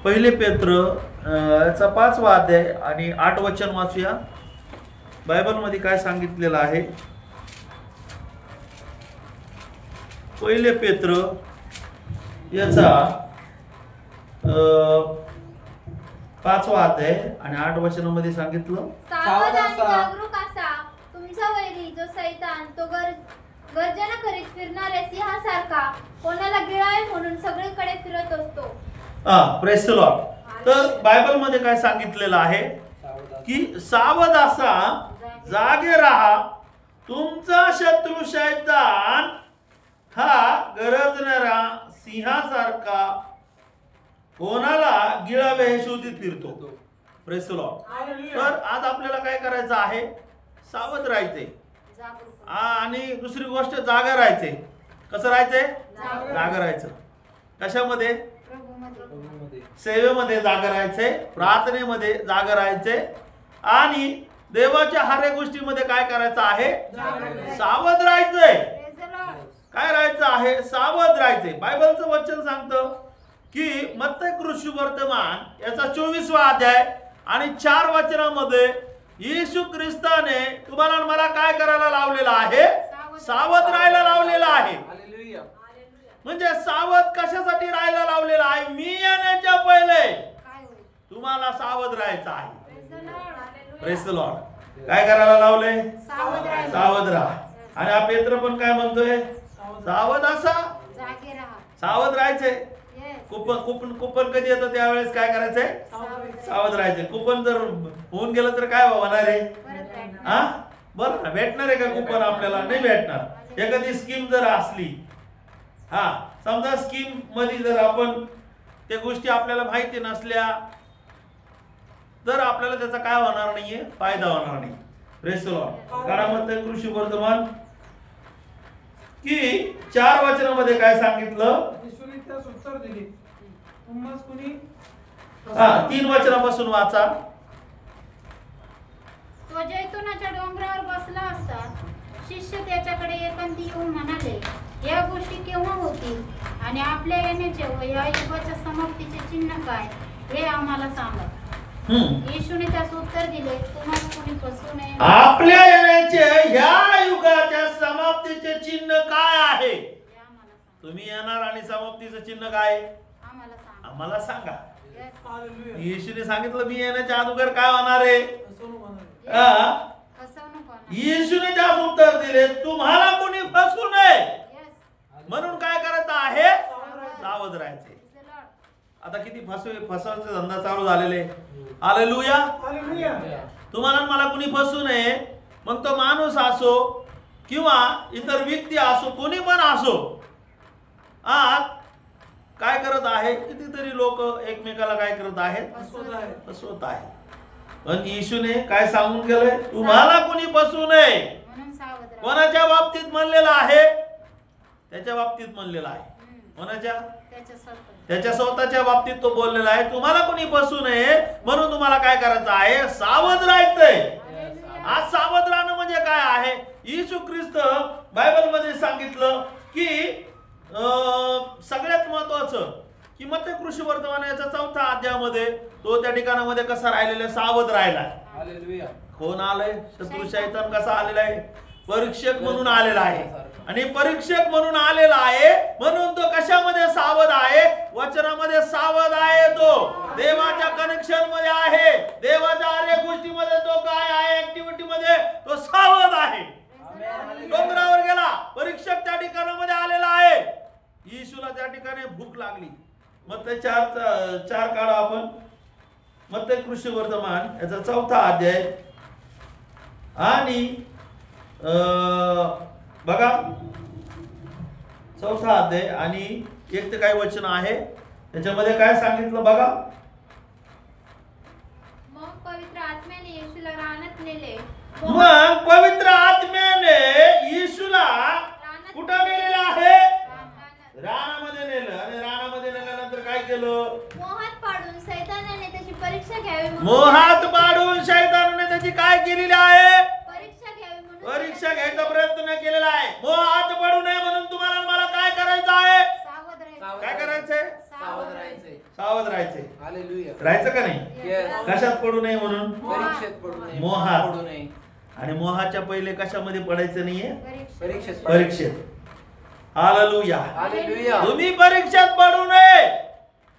पहिले पेत्र याचा 5वा अध्याय आणि 8 वचन वाचूया. बायबलमध्ये काय सांगितलेलं आहे. पहिले पेत्र याचा 5वा अध्याय आणि 8 वचनामध्ये सांगितलं, सावध आणि जागरूक असा. तुमचा वैरी जो सैतान तो गर्जना करीत फिरणाऱ्या सिंहासारखा कोणाला गिळावे म्हणून सगळीकडे फिरत असतो. Praise the Lord. तर बायबलमध्ये काय सांगितलेलं आहे की सावध असा, जागे राहा. तुमचा शत्रू शैतान हा गरजणारा सिंहासारखा कोणाला गिळावे हे शोधित फिरतो. Praise the Lord. तर आज आपल्याला काय करायचं आहे, सावध राहायचे आणि दुसरी गोष्ट जागा राहायचे. कसं राहायचे, जागा राहायचं. कशामध्ये, सेवेमध्ये जागा राहायचे, प्रार्थनेमध्ये जागा राहायचे आणि देवाच्या हर एक गोष्टीमध्ये काय करायचं आहे, सावध राहायचंय. काय राहायचं आहे, सावध राहायचे. बायबलचं वचन सांगतं की मत्ती कृषी वर्तमान याचा 24वा अध्याय आणि 4 वचनामध्ये येशू ख्रिस्ताने तुम्हाला मला काय करायला लावलेलं आहे, सावध राहायला लावलेलं आहे. म्हणजे सावध कशासाठी राहायला लावलेलं आहे, मी येण्याच्या पहिले तुम्हाला सावध राहायचं आहे. Praise the Lord. काय करायला लावले, सावध राहा. आणि हा पेत्र पण काय म्हणतोय, सावध असा, सावध राहायचे. कुपन कधी येतं त्यावेळेस काय करायचंय, सावध राहायचे. कुपन जर होऊन गेलं तर काय होणार आहे, बरं ना, भेटणार आहे का कुपन आपल्याला, नाही भेटणार. एखादी स्कीम जर असली, समजा स्कीम मध्ये जर आपण त्या गोष्टी आपल्याला माहिती नसल्या तर आपल्याला त्याचा काय होणार नाहीये, फायदा होणार नाही. Praise the Lord. काळामध्ये कृषी वर्तमान की 4 वचनामध्ये काय सांगितलं, 3 वचनापासून वाचा. तो जैतुनाच्या डोंगरावर बसला असता. शिष्य त्याच्याकडे एकांती येऊन म्हणाले, या गोष्टी केव्हा होतील आणि आपल्या येण्याचे व या युगाच्या समाप्तीचे चिन्ह काय हे आम्हाला सांगा. येशूने त्यास उत्तर दिले, तुम्हाला कोणी फसवू नये. आपल्या येण्याचे या युगाच्या समाप्तीचे चिन्ह काय आहे, तुम्ही येणार आणि समाप्तीचं चिन्ह काय आम्हाला सांगा. येशूने सांगितलं मी येण्याच्या अगोदर काय होणार आहे. येशूने त्यास उत्तर दिले, तुम्हाला कोणी फसवू नये म्हणून काय करायचं आहे, सावध राहायचे. आता किती फसवायचे धंदा चालू झालेले. हालेलुया. तुम्हाला मला कोणी फसवू नये. मग तो माणूस असो किंवा इतर व्यक्ती असो, कोणी पण असो, आज काय करत आहे, कितीतरी लोक एकमेकाला काय करत आहेत, फसवत आहे. पण येशूने काय सांगून गेलंय, तुम्हाला कोणी फसवू नये. कोणाच्या बाबतीत म्हणलेलं आहे, त्याच्या बाबतीत म्हणलेलं आहे. कोणाच्या, त्याच्या स्वतःच्या बाबतीत तो बोललेला आहे. तुम्हाला कोणी फसवू नये म्हणून तुम्हाला काय करायचं आहे, सावध राहायचंय. आज सावध राहणं म्हणजे काय आहे, येशू ख्रिस्त बायबल मध्ये सांगितलं की सगळ्यात महत्वाचं की मत्ती कृषी वर्तमान याचा 4था अध्यायामध्ये तो त्या ठिकाणामध्ये कसा राहिलेला, सावध राहिला. कोण आलंय, शत्रू शैतान कसा आलेला आहे, परीक्षक म्हणून आलेला आहे. आणि परीक्षक म्हणून आलेला आहे म्हणून तो कशामध्ये सावध आहे, वचनामध्ये सावध आहे. तो देवाच्या कनेक्शन मध्ये आहे, देवाच्या हर एक गोष्टीमध्ये तो काय आहे, ऍक्टिव्हिटी मध्ये तो सावध आहे. डोंगरावर गेला, परीक्षक त्या ठिकाणामध्ये आलेला आहे. येशूला त्या ठिकाणी भूक लागली. मग ते 4 काढा आपण. मत्ती कृषी वर्तमान याचा 4था अध्याय आणि बघा 4था अध्याय आणि 1 ते काय वचन आहे त्याच्यामध्ये काय सांगितलं बघा. मग पवित्र आत्म्याने येशूला रानात नेले. मग पवित्र आत्म्याने येशूला कुठं नेलेलं आहे, रानामध्ये नेलं. आणि रानामध्ये नेल्यानंतर काय केलं, मोहात पाडून शैतानाने त्याची परीक्षा घ्यावी. मोहात पाडून शैतानाने त्याची काय केलेली आहे, परीक्षा घ्यायचा प्रयत्न केलेला आहे. मोहात पडू नये म्हणून तुम्हाला मला काय करायचं आहे, काय करायचंय? सावध राहायचंय. सावध राहायचंय. हालेलुया. राहायचं का नाही? Yes. कशात पडू नये म्हणून? परीक्षेत पडू नये. मोहात. पडू नये. आणि मोहाच्या पहिले कशामध्ये पडायचं नाहीये? परीक्षेत परीक्षेत. हालेलुया. हालेलुया. तुम्ही परीक्षेत पडू नये,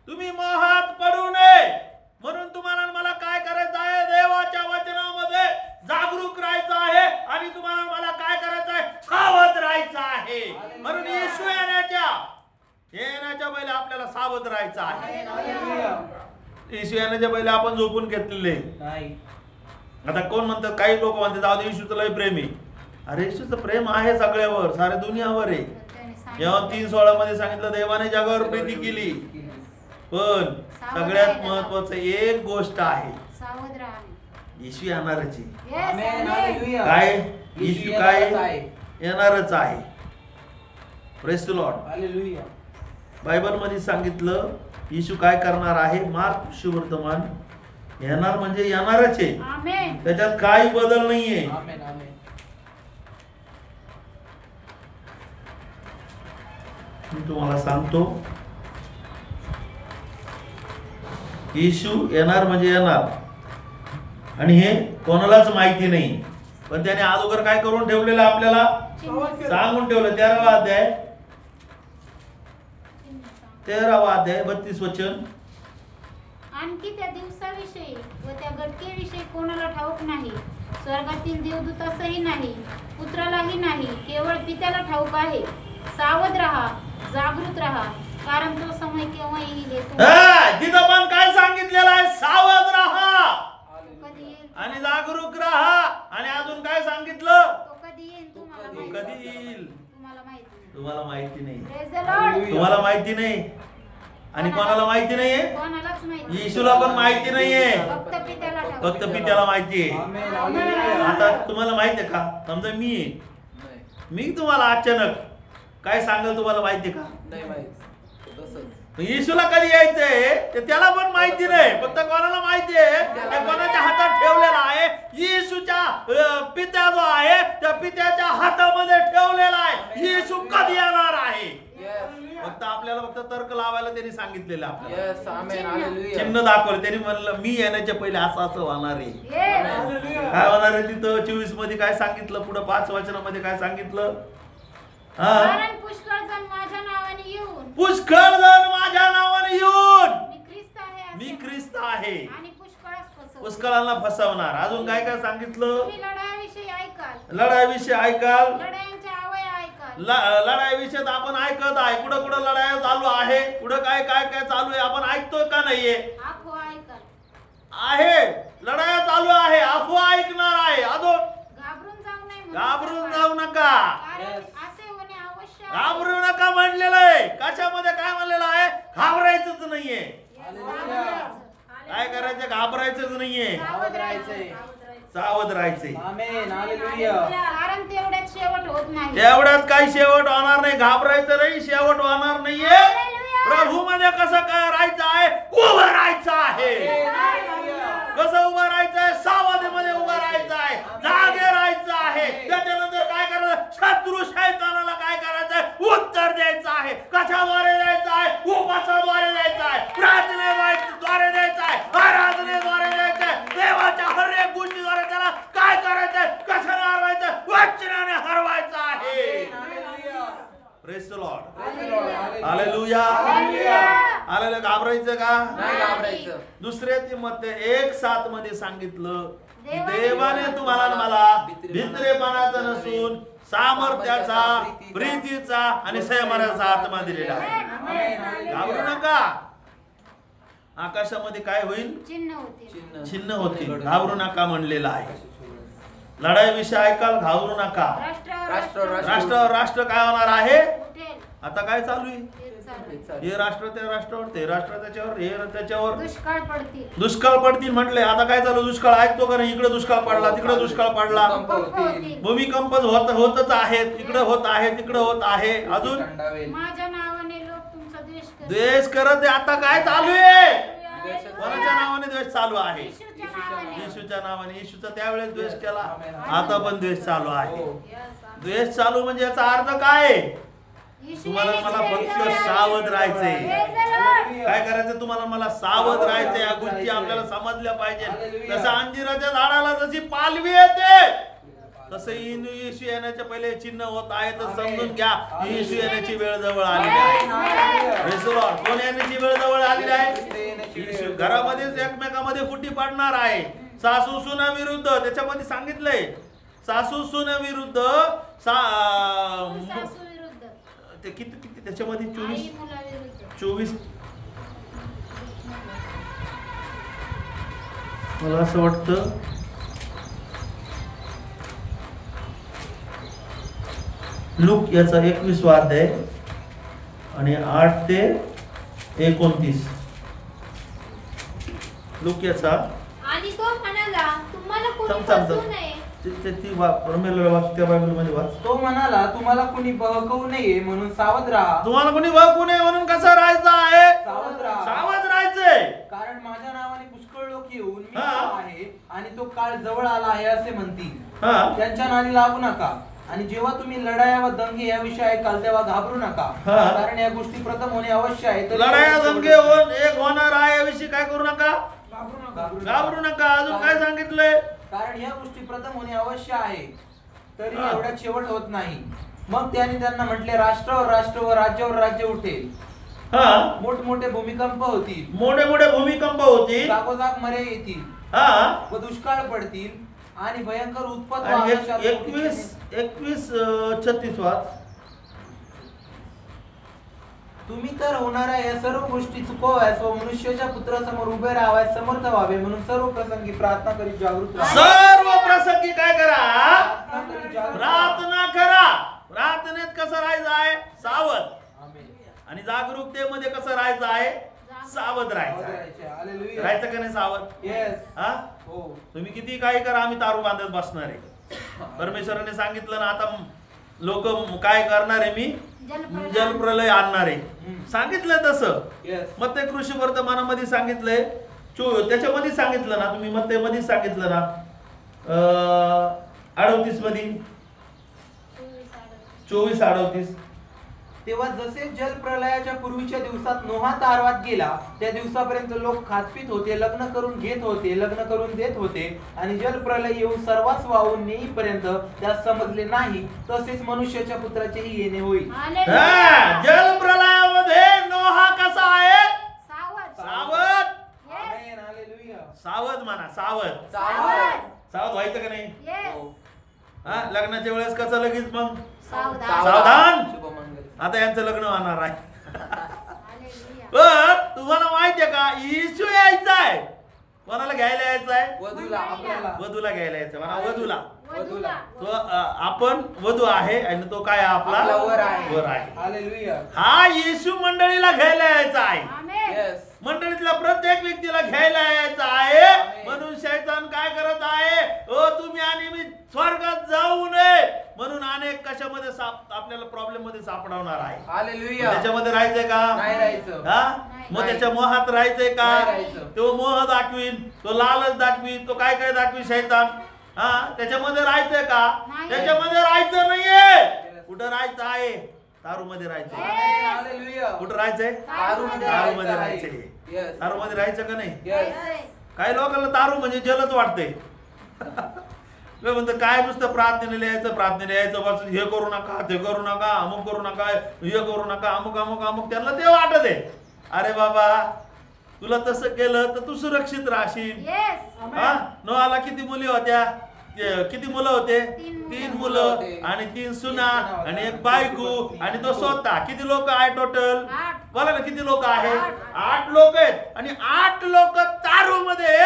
तुम्ही मोहात पडू नये म्हणून तुम्हाला मला काय करायचं आहे? देवाच्या वचनामध्ये जागरूक राहायचं आहे आणि तुम्हाला मला काय करायचं आहे? सावध राहायचं आहे. म्हणून येशू येण्याच्या पहिले आपल्याला सावध राहायचं आहे. येशू येण्याच्या पहिले आपण झोपून घेतलेले नाही. आता कोण म्हणतं, काही लोक म्हणतात जाऊ दे येशूचं लय प्रेम आहे. अरे येशूचं प्रेम आहे सगळ्यावर, साऱ्या दुनियावर आहे. जेव्हा 3:16 मध्ये सांगितलं देवाने जगावर प्रीती केली, पण सगळ्यात महत्वाचं एक गोष्ट आहे, सावध राहा. येशू येणारच आहे. आमेन. हालेलुया. काय? येशू काय येणारच आहे. येणारच आहे. Praise the Lord. Hallelujah. Bible मध्ये सांगितलं येशू काय करणार आहे. मार्क सुवर्तमान येणार म्हणजे येणारच आहे, आमेन. त्याच्यात काही बदल नाहीये. आमेन. आमेन. मी तुम्हाला सांगतो, येशू येणार म्हणजे येणार, आणि हे कोणालाच माहिती नाही, पण त्याने अगोदर काय करून ठेवलेलं आपल्याला सांगून ठेवलं. 13वा अध्याय 32 वचन. आणखी त्या दिवसाविषयी व त्या घटकेविषयी कोणाला ठाऊक नाही, स्वर्गातील देवदूतासही नाही, पुत्रालाही नाही, केवळ पित्याला ठाऊक आहे. सावध राहा, जागृत राहा, कारण तो समय केव्हा येईल हे तुम्हाला तिथं पण काय सांगितलेलं आहे? सावध राहा कधी येईल आणि जागरूक राहा. आणि अजून काय सांगितलं? तो कधी येईल तुम्हाला तो माहिती कधी नाही. येईल तुम्हाला माहिती नाही. तुम्हाला माहिती नाही. Praise the Lord. तुम्हाला माहिती नाही आणि कोणाला माहिती नाहीये? कोणालाच माहिती नाही. येशूला पण माहिती नाहीये, फक्त पित्याला ठाऊक. फक्त पित्याला माहितीये. आमेन. हालेलुया. आता तुम्हाला माहितीये का? समजा मी आहे, नाही. मी तुम्हाला अचानक काय सांगेल तुम्हाला माहितीये का? नाही माहित. तसंच. येशूला कधी यायचंय ते त्याला पण माहिती नाही, फक्त कोणाला माहिती आहे? ते कोणाच्या हातात ठेवलेला आहे? येशूच्या पित्या जो आहे त्या पित्याच्या हातामध्ये ठेवलेला आहे. येशू कधी येणार आहे? Yes. फक्त आपल्याला फक्त तर्क लावायला त्यांनी सांगितलेलं आपल्याला. Yes. आमेन. हालेलुया. चिन्ह दाखवलं त्यांनी, म्हणलं मी येण्याच्या पहिले असं असं होणार आहे. Yes. काय होणार आहे? तिथं 24 मध्ये काय सांगितलं, पुढे 5 वचनामध्ये काय सांगितलं? कारण पुष्कळ जण माझ्या नावाने येऊन पुष्कळ जण माझ्या नावाने येऊन मी ख्रिस्त आहे असे मी ख्रिस्त आहे, आणि पुष्कळच फसवतील. पुष्कळांना फसवणार. अजून काय काय सांगितलं? तुम्ही लढाईविषयी ऐकाल, लढाईविषयी ऐकाल. लढायांच्या आवय ऐकाल. लढाईविषयी आपण ऐकत आहे. कुठं कुठं लढाई चालू आहे, कुठं काय काय काय चालू आहे आपण ऐकतोय का नाहीये? अफवा ऐकाल. आहे, लढाया चालू आहे, अफवा ऐकणार आहे. अजून घाबरून जाऊ नये म्हणून घाबरून सांगा. जाऊ नका, कारण असे होणे आवश्यक आहे. घाबरू नका म्हणलेलं आहे. कशामध्ये काय म्हणलेलं आहे? घाबरायचंच नाहीये. सावध राहायचं. काय करायचं? घाबरायचंच नाहीये, सावध राहायचं. सावध राहायचंय. आमेन. हालेलुया. कारण तेवढ्यात शेवट होत नाही. तेवढ्यात काही शेवट होणार नाही. घाबरायचं नाही, शेवट होणार नाहीये. प्रभू मध्ये कसं काय राहायचं आहे? उभं राहायचं आहे. कसं उभं राहायचं आहे? सावधीमध्ये उभं राहायचं आहे, जागे राहायचं आहे. त्याच्यानंतर काय करायचं? शत्रू शैतानाला काय करायचं आहे? उत्तर द्यायचं आहे. कशाद्वारे द्यायचं आहे? उपासाद्वारे द्यायचं आहे, प्रार्थनेद्वारे द्यायचं आहे, आराधनेद्वारे द्यायचं आहे. देवाच्या हर एक गोष्टीद्वारे त्याला काय करायचंय? कशाने हरवायचं? वचनाने हरवायचं आहे. Praise the Lord. Hallelujah. Hallelujah. घाबरायचं का? नाही घाबरायचं. दुसऱ्या मध्ये 1:7 मध्ये सांगितलं की देवाने तुम्हाला आणि मला भित्रेपणाचा नसून सामर्थ्याचा, प्रीतीचा आणि संयमाचा आत्मा दिलेला आहे. घाबरू नका. आकाशामध्ये काय होईल? चिन्ह होते. चिन्ह होतील. घाबरू नका म्हणलेलं आहे. लढाईविषयी ऐकाल, घाबरू नका. राष्ट्रावर राष्ट्र काय होणार आहे? उठेल. आता काय चालू आहे? तेच चालू. हे राष्ट्र त्या राष्ट्रावर, ते राष्ट्र त्याच्यावर, हे त्याच्यावर दुष्काळ पडतील. दुष्काळ पडतील म्हटले. आता काय चालू? दुष्काळ ऐकतो का नाही? इकडे दुष्काळ पडला, तिकडे दुष्काळ पडला, भूकंप होतील. भूमिकंप होतच आहेत. इकडे होत आहे, तिकडे होत आहे. अजून माझ्या नावाने लोक तुमचा द्वेष करतील. द्वेष करत आहे. आता काय चालू आहे? कोणाच्या नावाने द्वेष चालू आहे? येशूच्या नावाने. येशूच्या नावाने. येशूचा त्यावेळेस द्वेष केला, आता पण द्वेष चालू आहे. Yes, द्वेष चालू म्हणजे याचा अर्थ काय आहे? तुम्हाला मला फक्त सावध राहायचंय. काय करायचं तुम्हाला मला सावध राहायचंय. या गोष्टी आपल्याला समजल्या पाहिजे. जसं अंजिराच्या झाडाला जशी पालवी येते तसं येशू येण्याच्या पहिले चिन्ह होत आहे. तर समजून घ्या येशू येण्याची वेळ जवळ आलेली आहे. Praise the Lord. कोण येण्याची वेळ जवळ आलेली आहे? येशू घरामध्येच एकमेकांमध्ये फुटी पाडणार आहे. सासू सुना विरुद्ध त्याच्यामध्ये सांगितलंय. सासू सुना विरुद्ध ते किती किती त्याच्यामध्ये 24 मला असं वाटतं लूक याचा 21 अध्याय आणि 8 ते 29. लूक याचा आणि तो म्हणाला तुम्हाला कोणी थांब, थांब, फसवू थांब. नये. त्या बायबलमध्ये वाच. तो म्हणाला तुम्हाला कुणी बहकवू नये म्हणून सावध राहा. तुम्हाला कोणी वाकू नये म्हणून कसं राहायचं आहे? सावध राहा. सावध राहायचंय. कारण माझ्या नावाने पुष्कळ लोक येऊन मी हा. तो आहे आणि तो काळ जवळ आला आहे असे म्हणतील. हा. त्यांच्या नादी लागू नका. आणि जेव्हा तुम्ही लढाया व दंगे या विषयी ऐकाल तेव्हा घाबरू नका. हा. कारण या गोष्टी प्रथम होणे आवश्यक आहे. तरी लढाया दंगे होऊन एक होणार आहे याविषयी काय करू नका? घाबरू घाबरू नका. अजून काय सांगितलंय? कारण या गोष्टी प्रथम होणे आवश्यक आहे तरी हा. एवढ्यात शेवट होत नाही. मग त्याने त्यांना म्हटले राष्ट्रावर राष्ट्र व राज्यावर राज्य उठेल. हा. मोठमोठे भूमिकंप होतील. मोठे मोठे भूमिकंप होतील. जागोजाग मरे येतील हा. व दुष्काळ पडतील आणि भयंकर उत्पत व आणि आकाशात 21:36 वाच. तुम्ही तर होणाऱ्या या सर्व गोष्टी चुकवाव्यास व मनुष्याच्या पुत्रासमोर उभे राहाव्यास समर्थ व्हावे म्हणून सर्व प्रसंगी प्रार्थना करीत जागृत राहा. सर्व प्रसंगी काय करा? प्रार्थना करीत जागृत राहा. प्रार्थना करा. प्रार्थनेत कसं राहायचं आहे? सावध. आमेन. आणि जागरूकतेमध्ये कसं राहायचं आहे? सावध राहायचं आहे. हालेलुया. राहायचं का नाही सावध? येस. हा. हो. तुम्ही किती काही करा आम्ही तारू बांधत बसणार आहे. परमेश्वराने सांगितलं ना आता लोक काय करणार आहे? मी जलप्रलय आणणार आहे. सांगितलं तसं. येस. मग ते कृषी वर्तमानामध्ये सांगितलंय. त्याच्यामध्ये सांगितलं ना तुम्ही मग मध्ये सांगितलं ना 38 मध्ये 24:38. तेव्हा जसे जल प्रलयाच्या पूर्वीच्या दिवसात नोहा तारवात गेला त्या दिवसापर्यंत लोक खातपीत होते, लग्न करून घेत होते, लग्न करून देत होते आणि जल प्रलय येऊन सर्वांस वाहून नेईपर्यंत त्यास समजले नाही. तसेच मनुष्याच्या पुत्राचेही येणे होईल. जल प्रलयामध्ये नोहा कसा आहे? सावध. आमेन. हालेलुया. सावध म्हणा. सावध. सावध व्हायचं का नाही? हो. हा. लग्नाच्या वेळेस कसं लगेच मग सावधान. शुभमंगल. आता यांचं लग्न होणार आहे. पण तुम्हाला माहितीये का येशू यायचा आहे. कोणाला घ्यायला यायचं आहे? वधूला आपल्याला. वधूला घ्यायला यायचं. म्हणा वधूला. वधूला. तो आपण वधू आहे आणि तो काय आपला आपला वर आहे. वर आहे. हालेलुया. हा येशू मंडळीला घ्यायला यायचा आहे. आमेन. येस. मंडळीतल्या प्रत्येक व्यक्तीला घ्यायला यायचं आहे. म्हणून शैतान काय करत आहे? तुम्ही आणि मी स्वर्गात जाऊ नये म्हणून अनेक कशामध्ये आपल्याला प्रॉब्लेम मध्ये सापडवणार आहे. हालेलुया. त्याच्यामध्ये राहायचंय का? नाही राहायचं. हा. मग नाही. त्याच्या मोहात राहायचंय का? नाही राहायचं. तो मोह दाखवीन, तो लालच दाखवीन, तो काय काय दाखवीन शैतान. हा. त्याच्यामध्ये राहायचंय का? नाही. त्याच्यामध्ये राहायचं नाहीये. कुठं राहायचं आहे? तारूमध्ये राहायचंय. आमेन. हालेलुया. कुठं राहायचंय? तारूमध्ये तारूमध्ये राहायचं आहे. राहायचंय. येस. तारूमध्ये राहायचं का नाही? येस. काही लोकांना तारू म्हणजे जलच वाटतंय. मी म्हणतो काय नुसतं प्रार्थनेला यायचं बस हे करू नका, ते करू नका, अमुक करू नका, हे करू नका, अमुक अमुक अमुक. त्यांना ते वाटत आहे. अरे बाबा तुला तसं केलं तर तू सुरक्षित राहशील. हा. नोहाला किती मुली होत्या? किती मुलं होते? 3 मुलं आणि 3 सुना आणि 1 बायको आणि तो स्वतः. किती लोक आहे टोटल? 8. बोला ना किती लोक आहेत? 8 लोक आहेत. आणि 8 लोक तारू मध्ये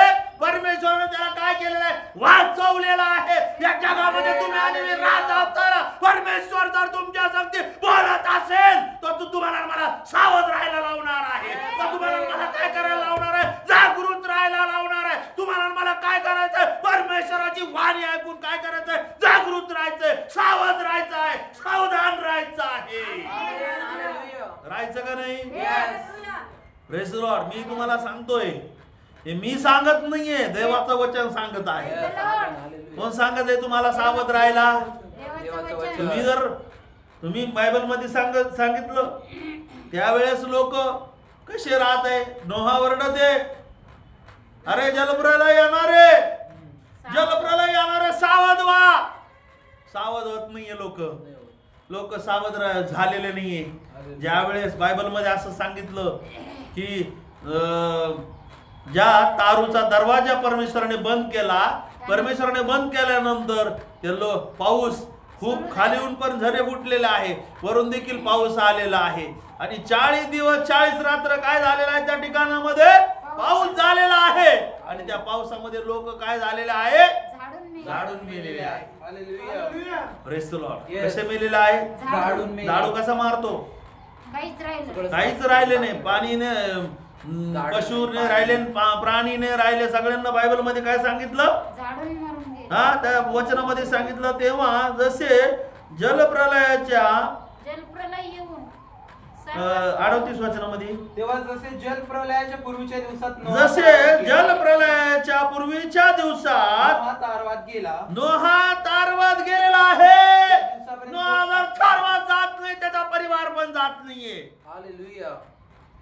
परमेश्वराने त्याला काय केलेलं आहे? वाचवलेलं आहे. या जगामध्ये तुम्ही आणि मी राहत असताना परमेश्वर जर तुमच्या संगती बोलत असेल तर तुम्हाला मला सावध राहायला लावणार आहे. तर तुम्हाला मला काय करायला लावणार आहे? जागृत राहायला लावणार आहे. तुम्हाला मला काय करायचंय? परमेश्वराची वाणी ऐकून काय करायचंय? जागृत राहायचंय, सावध राहायचं आहे, सावधान राहायचं आहे. राहायचं का नाही? Praise the Lord. मी तुम्हाला सांगतोय, हे मी सांगत नाहीये, देवाचं वचन सांगत आहे. कोण सांगत आहे तुम्हाला सावध राहायला? तुम्ही बायबल मध्ये सांगितलं त्यावेळेस लोक कसे राहत आहे. नोहा ओरडत आहे, अरे जलप्रलय येणार आहे, जलप्रलय येणार आहे, सावध व्हा. सावध होत नाहीये लोक सावध झालेले नाहीये. ज्या वेळेस बायबल मध्ये असं सांगितलं की ज्या तारूचा दरवाजा परमेश्वराने बंद केल्यानंतर ते पाऊस खूप खालीहून पण झरे फुटलेले आहे, वरून देखील पाऊस आलेला आहे. आणि 40 दिवस 40 रात्र काय झालेला आहे त्या ठिकाणामध्ये पाऊस झालेला आहे. आणि त्या पावसामध्ये लोक काय झालेले आहे, झाडून मेलेले आहे. Praise the Lord. कसे मेलेले आहे, झाडू कसा मारतो, काहीच राहिले नाही. पाणीने पशु नाही राहिले, प्राणी नाही राहिले, सगळ्यांना बायबल मध्ये काय सांगितलं, हा त्या वचनामध्ये सांगितलं. तेव्हा जसे जलप्रलयाच्या 38 वचनामध्ये तेव्हा जसे जलप्रलयाच्या पूर्वीच्या दिवसात नोहा तारवात गेलेला आहे. नोहा जर तारवात जात नाही त्याचा परिवार पण जात नाहीये.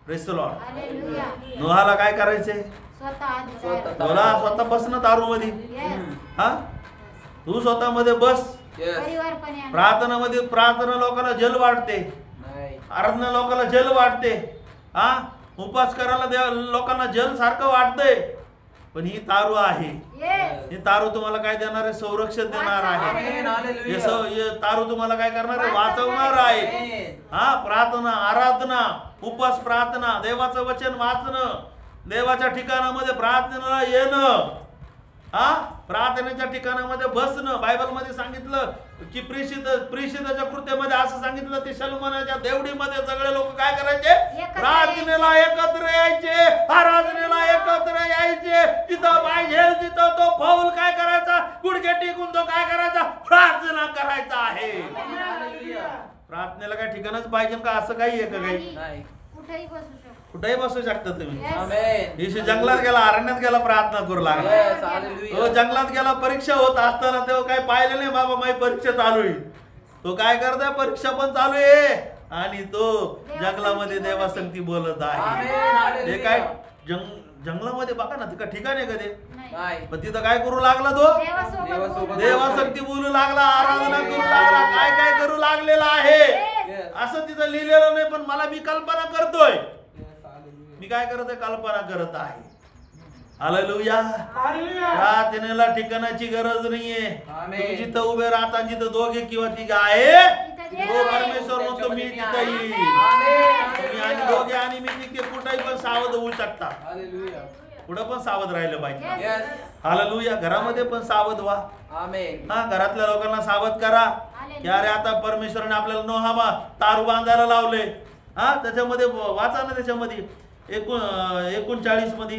Praise the Lord. नोहाला काय करायचे, स्वतः बस ना तारू मध्ये. हा तू स्वतः मध्ये बस. प्रार्थना लोकांना जल वाटते, आराधना लोकांना जल वाटते, हा उपास करायला लोकांना जल सारखं वाटतंय. पण ही तारू आहे, ही तारू तुम्हाला काय देणार आहे, संरक्षण देणार आहे. तारू तुम्हाला काय करणार आहे, वाचवणार आहे. हा प्रार्थना, आराधना, उपास, प्रार्थना, देवाचं वचन वाचणं, देवाच्या ठिकाणामध्ये प्रार्थनेला येणं, हा प्रार्थनेच्या ठिकाणामध्ये बसणं. बायबल मध्ये सांगितलं की प्रिशिदाच्या कृत्यामध्ये असं सांगितलं की सलमानाच्या देवडीमध्ये सगळे लोक काय करायचे, प्रार्थनेला एकत्र यायचे, आराधनेला एकत्र यायचे. जिथं पाहिजे तिथं तो पाऊल काय करायचा, गुडघे टेकून तो काय करायचा, प्रार्थना करायचा आहे. प्रार्थनेला काय ठिकाणच पाहिजे का, असं काही आहे का, काही कुठेही बसू शकता तुम्ही. येशू जंगलात गेला, अरण्यात गेला, प्रार्थना करू लागला. तो जंगलात गेला, परीक्षा होत असताना तेव्हा काही पाहिलं नाही, बाबा माझी परीक्षा चालू आहे. तो काय करतोय, परीक्षा पण चालू आहे आणि तो जंगलामध्ये देवासंगती बोलत आहे. ते काय जंगलामध्ये बघा ना, तिथं ठिकाण आहे का ते, पण तिथं काय करू लागला, तो देवासंगती बोलू लागला, आराधना करू लागला, काय काय करू लागलेला आहे. असं तिथं लिहिलेलं नाही, पण मला मी कल्पना करतोय, मी काय करत आहे, कल्पना करत आहे. हालेलुया. प्रार्थनेला ठिकाणाची गरज नाहीये. तुम्ही जिथं उभे राहता, जिथं दोघे किंवा तिघे आहे, तो परमेश्वर म्हणतो मी तिथं येईल. तुम्ही आणि दोघे आणि मी तिथे कुठेही पण सावध होऊ शकता. कुठं पण सावध राहिलं पाहिजे. हालेलुया. घरामध्ये पण सावध व्हा. हा घरातल्या लोकांना सावध करा की अरे आता परमेश्वराने आपल्याला नोहा तारू बांधायला लावले. हा त्याच्यामध्ये वाचा ना, त्याच्यामध्ये 39 मध्ये,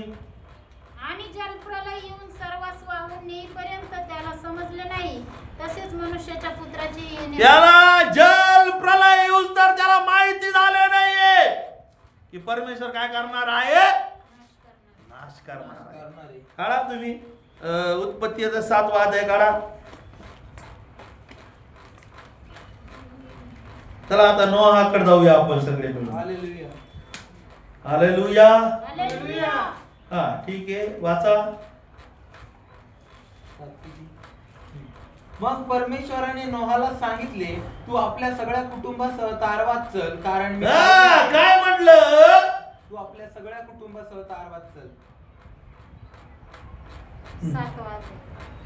आणि जलप्रलय येऊन सर्वांस वाहून नेईपर्यंत त्याला समजले नाही, तसेच मनुष्याच्या पुत्राची त्याला जल प्रलय येऊन तर त्याला माहिती झाले नाहीये की परमेश्वर काय करणार आहे, नाश करणार आहे. काढा तुम्ही उत्पत्तीचा 7वा अध्याय काढा. चला आता नोहाकडे जाऊया आपण सगळे मिळून. हालेलुया. हालेलुया. हालेलुया. हा ठीक आहे, वाचा. मग परमेश्वराने नोहाला सांगितले, तू आपल्या सगळ्या कुटुंबासह तारवात चल, कारण मी काय म्हटलं, तू आपल्या सगळ्या कुटुंबासह तारवात चल.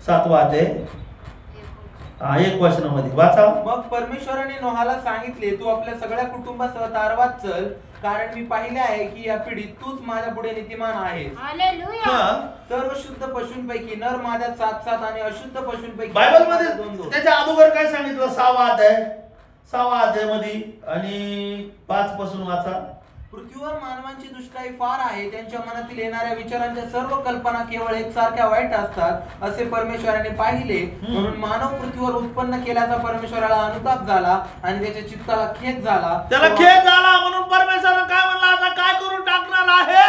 7वा अध्याय 1 वचनामध्ये वाचा. मग परमेश्वराने नोहाला सांगितले, तू आपल्या सगळ्या कुटुंबासह तारवात चल, कारण मी पाहिले आहे की या पिढीत तूच माझ्या पुढे नीतिमान आहेस. हालेलुया. सर्व शुद्ध पशूंपैकी नर माद्यात 7 आणि अशुद्ध पशूंपैकी बायबल मध्ये 2 त्याच्या अगोदर काय सांगितलं, 6वा अध्याय मध्ये आणि 5 पासून वाचा. पृथ्वीवर मानवांची दुष्टाई फार आहे, त्यांच्या मनातील येणाऱ्या विचारांच्या सर्व कल्पना केवळ एकसारख्या वाईट असतात असे परमेश्वराने पाहिले. म्हणून मानव पृथ्वीवर उत्पन्न केल्याचा परमेश्वराला अनुताप झाला आणि त्याच्या चित्ताला खेद झाला. त्याला खेद झाला म्हणून परमेश्वराने काय म्हणला, आता काय करून टाकणार आहे,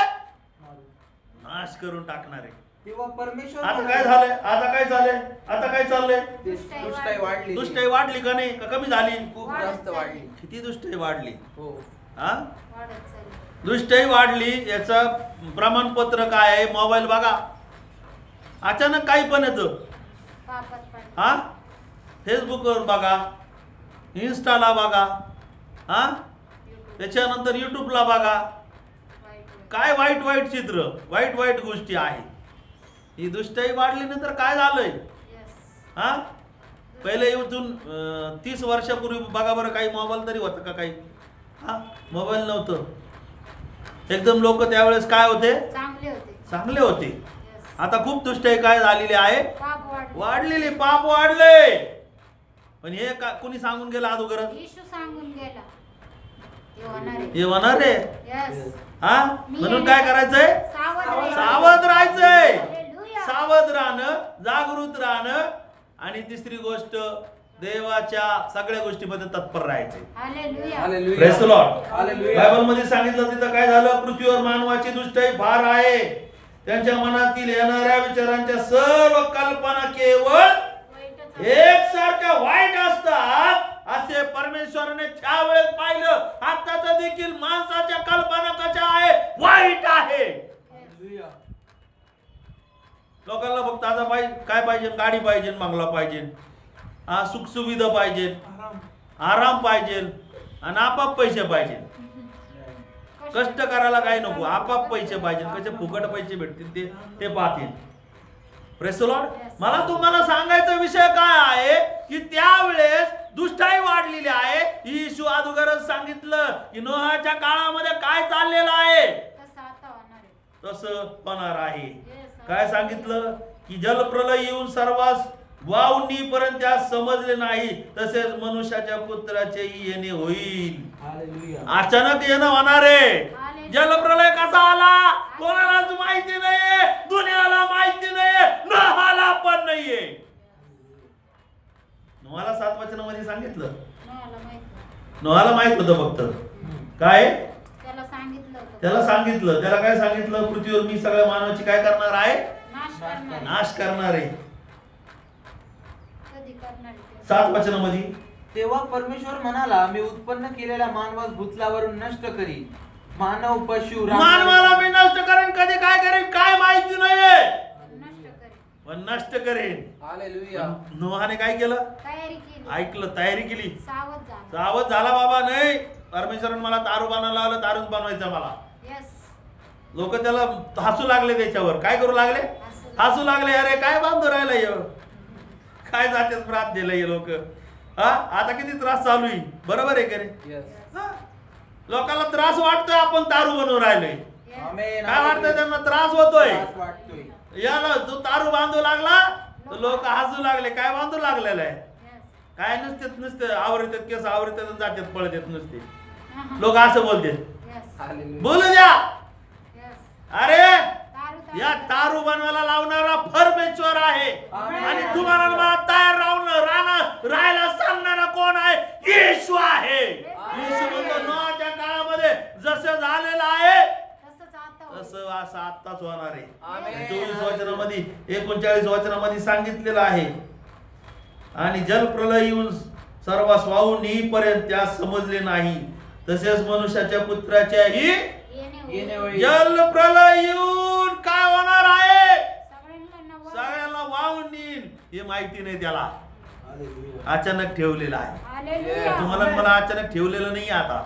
नाश करून टाकणार आहे. तेव्हा परमेश्वर आता काय झालंय? आता काय झालंय? आता काय चाललंय? दुष्टाई वाढली. दुष्टाई वाढली का नाही? का कमी झाली? खूप जास्त वाढली. किती दुष्टाई वाढली? हो. हा? वाढत चालली. दुष्टाई वाढली. याचं प्रमाणपत्र काय आहे? मोबाईल बघा, अचानक काही पण येतं. पापात पडली. हा, फेसबुकवर बघा, इन्स्टाला बघा, हा, त्याच्यानंतर युट्यूबला बघा, वाईट. काय वाईट वाईट चित्र, वाईट वाईट गोष्टी आहे. ही दुष्टाई वाढली नंतर काय झालंय? Yes. हा, पहिले इथून 30 वर्षापूर्वी बघा बरं, काही मोबाईल तरी होतं का? काही हा, मोबाईल नव्हतं. एकदम लोक त्यावेळेस काय होते? चांगले होते. चांगले होते. Yes. आता खूप दुष्टाई काय झालेली आहे? पाप वाढले. वाढलेली, पाप वाढले. पण हे का कुणी सांगून गेलं अगोदर? येशू सांगून गेला हे होणार आहे. हे होणार आहे. Yes. हा, म्हणून काय करायचंय? सावध राहायचं. सावध राहायचंय. Hallelujah. सावध राहणं, जागृत राहणं. आणि तिसरी गोष्ट, देवाच्या सगळ्या गोष्टीमध्ये तत्पर राहायचे. Hallelujah. Hallelujah. Praise the Lord. Hallelujah. Bible मध्ये सांगितलं तिथं काय झालं? पृथ्वीवर मानवाची दुष्टाई फार आहे. त्यांच्या मनातील येणाऱ्या विचारांच्या सर्व कल्पना केवळ वाईटच आहे. एकसारख्या वाईट असतात असे परमेश्वराने त्यावेळेस पाहिलं. आता तर देखील माणसाच्या कल्पना कशा आहे? वाईट आहे. Hallelujah. लोकांना फक्त आता काय पाहिजे? गाडी पाहिजे, बंगला पाहिजे, हा, सुखसुविधा पाहिजे, आराम. आराम पाहिजे, आणि आपाप पैसे पाहिजे. कष्ट करायला काही नको, आपाप पैसे पाहिजे. कसे फुकट पैसे भेटतील ते पाहतील. Press the Lord. मला तुम्हाला सांगायचा विषय काय आहे की त्यावेळेस दुष्टाई वाढलेली आहे. येशू अगोदरच सांगितलं की नोहाच्या काळामध्ये काय चाललेलं आहे तसं आता होणार आहे. तसं होणार आहे. Yes. काय सांगितलं की जलप्रलय येऊन सर्वांस वावणीपर्यंत त्यास समजले नाही, तसेच मनुष्याच्या पुत्राचेही येणे होईल. Hallelujah. अचानक येणं होणार आहे. Hallelujah. जलप्रलय कसा आला कोणालाच माहिती नाहीये, दुनियाला माहिती नाहीये, नहाला पण नाहीये. नोहाला 7 वचनामध्ये सांगितलं. नोहाला माहित नाही. नोहाला माहित होतं फक्त काय? त्याला सांगितलं होतं. त्याला सांगितलं. त्याला काय सांगितलं? पृथ्वीवर मी सगळ्या मानवाची काय करणार आहे? नाश करणार आहे. नाश करणार आहे. कधी करणार आहे ते? 7 वचनामध्ये तेव्हा परमेश्वर म्हणाला, मी उत्पन्न केलेल्या मानवास भूतलावरून नष्ट करी. मानव, पशु, मानवाला मी नष्ट करेन. कधी काय करेन काय माहिती नाहीये, नष्ट करेल. पण नष्ट करेन. हालेलुया. नोहाने काय केलं? तयारी केली. ऐकलं, तयारी केली. सावध झाला. सावध झाला. बाबा नाही, परमेश्वराने मला तारू बनवायला लावलं, तारूच बनवायचं मला. Yes. लोक त्याला हसू लागले. त्याच्यावर काय करू लागले? हसू लागले. अरे काय बांधू राहिला ह्यो, काय जातेच प्रार्थनेला हे लोक. हा, आता किती त्रास चालू आहे. बरोबर आहे का रे? Yes. हा? लोकांना त्रास वाटतोय आपण तारू बनवून राहिलोय. Yes. आमेन. काय वाटतंय त्यांना? त्रास होतोय. त्रास वाटतोय. याला जो तारू बांधू लागला तर लोक हसू लागले. काय बांधू लागलेलं आहे? Yes. काय नुसते आवडतात, केस आवडतात, जातात, पळत येत नुसते. Uh-huh. लोक असं बोलते. Yes. हालेलुया. बोलू द्या. Yes. अरे तारू या तारू बनवायला लावणारा परमेश्वर आहे. आमेन. आणि तुम्हाला मला तयार राहायला सांगणारा कोण आहे? येशू आहे. येशू म्हणतो नोहाच्या काळामध्ये जसं झालेलं आहे तसंच आता होईल. तसं असं आत्ताच होणार आहे. आमेन. 24 वचनामध्ये 39 वचनामध्ये सांगितलेलं आहे. आणि जलप्रलय येऊन सर्वांस वाहून येईपर्यंत त्यास समजले नाही, तसेच मनुष्याच्या पुत्राच्याही येणे होईल. जलप्रलय येऊन काय होणार आहे? सगळ्यांना नवं. सगळ्याला वाहून येईल हे माहिती नाही. त्याला हालेलुया. अचानक ठेवलेलं आहे. Hallelujah. तुम्हाला मला अचानक ठेवलेलं नाही. आता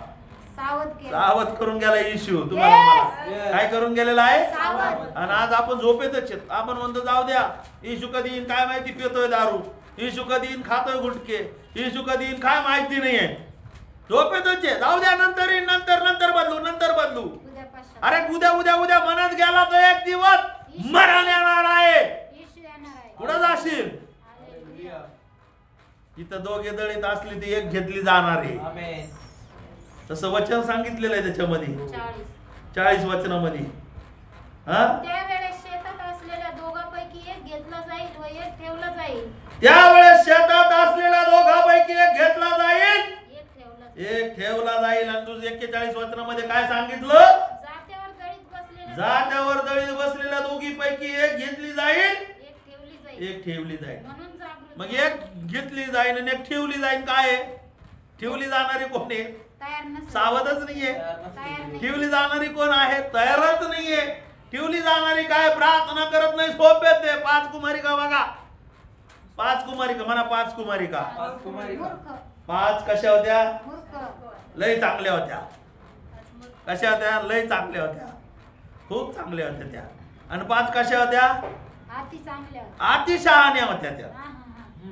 सावध केलं. सावध करून गेला येशू तुम्हाला मला. Yes. काय करून गेलेला आहे? सावध. आणि आज आपण झोपेतच आहेत. आपण म्हणतो जाऊ द्या, येशू कधी येईन काय माहिती, पितोय दारू. येशू कधी येईन खातोय गुटके. येशू कधी येईन काय माहिती नाहीये. झोपेतच आहे. जाऊ द्या, नंतर येईन, नंतर बदलू, नंतर बदलू. उद्या पाशात. अरे उद्या म्हणत गेला तर एक दिवस मरण येणार आहे. येशू येणार आहे. कुठं जाशील? Hallelujah. इथं दोघे दळीत असली ती एक घेतली जाणार आहे. आमेन. तसं वचन सांगितलेलं आहे त्याच्यामध्ये 40. 40 वचनामध्ये. हा, त्यावेळेस शेतात असलेल्या दोघांपैकी एक घेतला जाईल व एक ठेवला जाईल. त्यावेळेस शेतात असलेल्या दोघांपैकी एक घेतला जाईल, एक ठेवला जाईल. एक ठेवला जाईल. आणि तुझं 41 वचनामध्ये काय सांगितलं? जात्यावर दळीत बसलेल्या जात्यावर दळीत बसलेल्या दोघी पैकी एक घेतली जाईल, एक ठेवली जाईल. एक ठेवली जाईल. म्हणून जागृत मग एक घेतली जाईल आणि एक ठेवली जाईल. काय आहे? ठेवली जाणारी कोण आहे? तयार नसेल. सावधच नाहीये. तयार नाही. ठेवली जाणारी कोण आहे? तयारच नाहीये. ठेवली जाणारी काय? प्रार्थना करत नाही. सोपे ते 5 कुमारिका बघा. 5 कुमारिका म्हणा. 5 कुमारिका. मूर्ख. 5 कशा होत्या? मूर्ख. लय चांगल्या होत्या. कशा होत्या? लय चांगल्या होत्या. खूप चांगल्या होत्या त्या. आणि 5 कशा होत्या? अति चांगल्या. अति शहाण्या होत्या त्या. हा, हा, हा.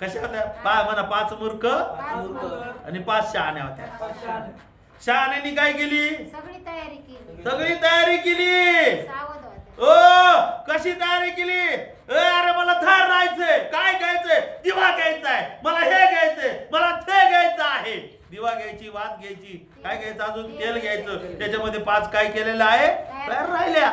कशा होत्या? म्हणा 5 मूर्ख 5 मूर्ख. आणि 5 शहाण्या होत्या. शहाण्यानी काय केली? सगळी तयारी केली. सगळी तयारी केली. सावध होते. ओ कशी तयारी केली? अरे मला थार राहायचंय. काय घ्यायचंय? दिवा घ्यायचाय. मला हे घ्यायचंय. मला ते घ्यायचं आहे. दिवा घ्यायची, वात घ्यायची, काय घ्यायचं? अजून तेल घ्यायचं. त्याच्यामध्ये 5 काय केलेलं आहे? तयार राहिल्या.